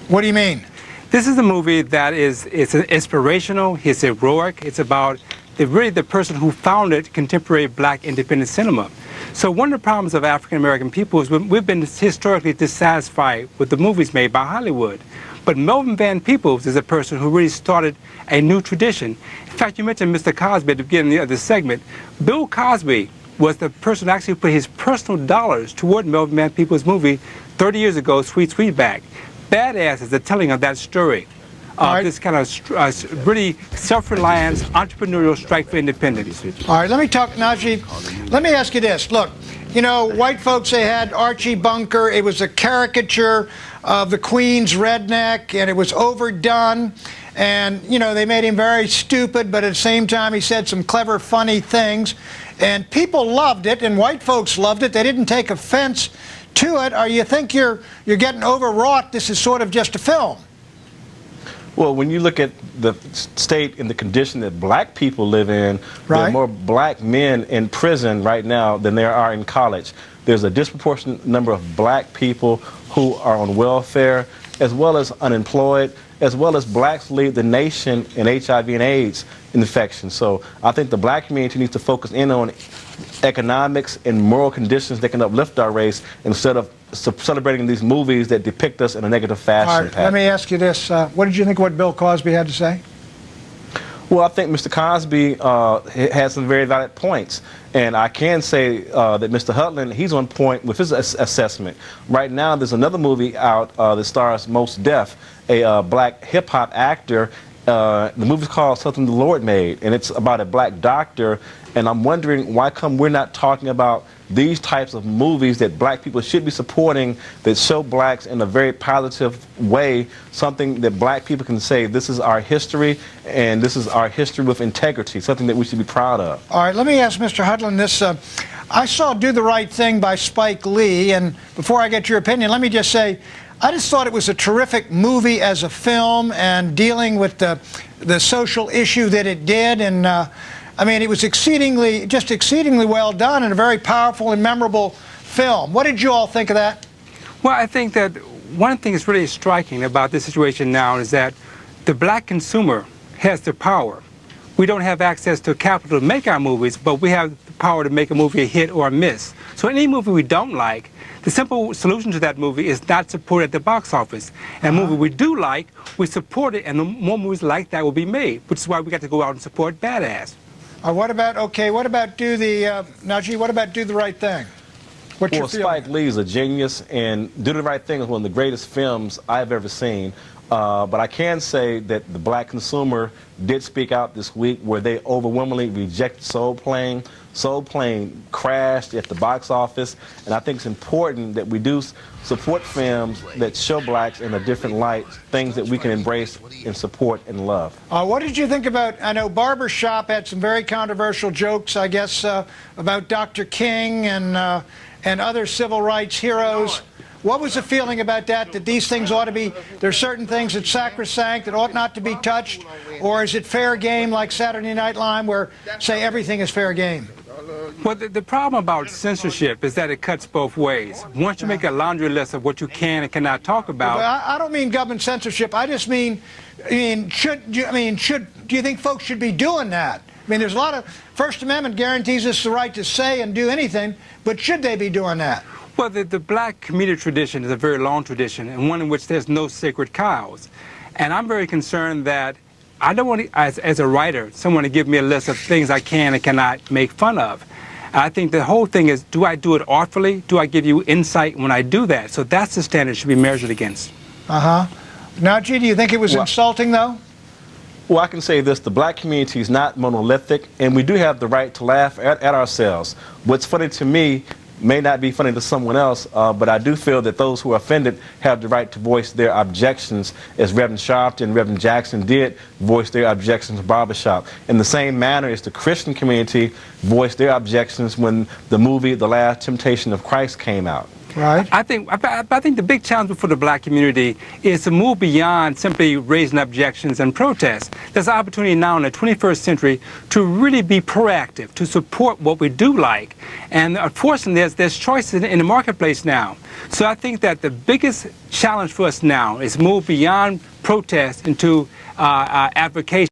S24: What do you mean?
S5: This is a movie that it's inspirational, it's heroic, it's about really the person who founded contemporary black independent cinema. So one of the problems of African American people is we've been historically dissatisfied with the movies made by Hollywood. But Melvin Van Peebles is a person who really started a new tradition. In fact, you mentioned Mr. Cosby at the beginning of the segment. Bill Cosby was the person who actually put his personal dollars toward Melvin Van Peebles' movie 30 years ago, Sweet Sweetback. Badass is the telling of that story. This kind of really self-reliance, entrepreneurial strike for independence.
S24: All right, let me talk, Najee. Let me ask you this. Look, you know, white folks, they had Archie Bunker. It was a caricature of the Queen's redneck, and it was overdone. And, you know, they made him very stupid, but at the same time, he said some clever, funny things. And people loved it, and white folks loved it. They didn't take offense to it. Or you think you're getting overwrought? This is sort of just a film.
S20: Well, when you look at the state and the condition that black people live in, there are more black men in prison right now than there are in college. There's a disproportionate number of black people who are on welfare, as well as unemployed, as well as blacks lead the nation in HIV and AIDS infection. So I think the black community needs to focus in on economics and moral conditions that can uplift our race instead of celebrating these movies that depict us in a negative fashion.
S24: All right, let me ask you this. What did you think of what Bill Cosby had to say?
S20: Well, I think Mr. Cosby had some very valid points. And I can say that Mr. Hudlin, he's on point with his assessment. Right now, there's another movie out that stars Mos Def, a black hip-hop actor. The movie's called Something the Lord Made, and it's about a black doctor. And I'm wondering why come we're not talking about these types of movies that black people should be supporting that show blacks in a very positive way, something that black people can say, this is our history, and this is our history with integrity, something that we should be proud of.
S24: All right, let me ask Mr. Hudlin this. I saw Do the Right Thing by Spike Lee, and before I get your opinion, let me just say, I just thought it was a terrific movie as a film and dealing with the social issue that it did, and I mean, it was exceedingly well done and a very powerful and memorable film. What did you all think of that?
S5: Well, I think that one thing that's really striking about this situation now is that the black consumer has the power. We don't have access to capital to make our movies, but we have the power to make a movie a hit or a miss. So any movie we don't like, the simple solution to that movie is not support at the box office. And a movie we do like, we support it, and the more movies like that will be made, which is why we got to go out and support Badass.
S24: What about Najee, what about Do the Right Thing? What's your feeling?
S20: Spike Lee is a genius, and Do the Right Thing is one of the greatest films I've ever seen. But I can say that the black consumer did speak out this week where they overwhelmingly rejected Soul Plane. Soul Plane crashed at the box office, and I think it's important that we do support films that show blacks in a different light, things that we can embrace and support and love.
S24: What did you think about, I know Barbershop had some very controversial jokes, I guess, about Dr. King and other civil rights heroes. What was the feeling about that these things ought to be, there's certain things that sacrosanct that ought not to be touched, or is it fair game like Saturday Night Live where, say, everything is fair game?
S5: Well, the problem about censorship is that it cuts both ways. Once you make a laundry list of what you can and cannot talk about.
S24: Well, I don't mean government censorship. I just mean, do you think folks should be doing that? I mean, there's a lot of, First Amendment guarantees us the right to say and do anything, but should they be doing that?
S5: Well, the black community tradition is a very long tradition, and one in which there's no sacred cows. And I'm very concerned that I don't want to, as a writer, someone to give me a list of things I can and cannot make fun of. And I think the whole thing is, do I do it artfully? Do I give you insight when I do that? So that's the standard it should be measured against.
S24: Najee, do you think it was insulting, though?
S20: Well, I can say this, the black community is not monolithic, and we do have the right to laugh at ourselves. What's funny to me may not be funny to someone else, but I do feel that those who are offended have the right to voice their objections, as Reverend Sharpton and Reverend Jackson did voice their objections to Barbershop. In the same manner as the Christian community voiced their objections when the movie The Last Temptation of Christ came out.
S24: Right.
S5: I think the big challenge for the black community is to move beyond simply raising objections and protests. There's an opportunity now in the 21st century to really be proactive, to support what we do like. And unfortunately, there's choices in the marketplace now. So I think that the biggest challenge for us now is move beyond protest into advocacy.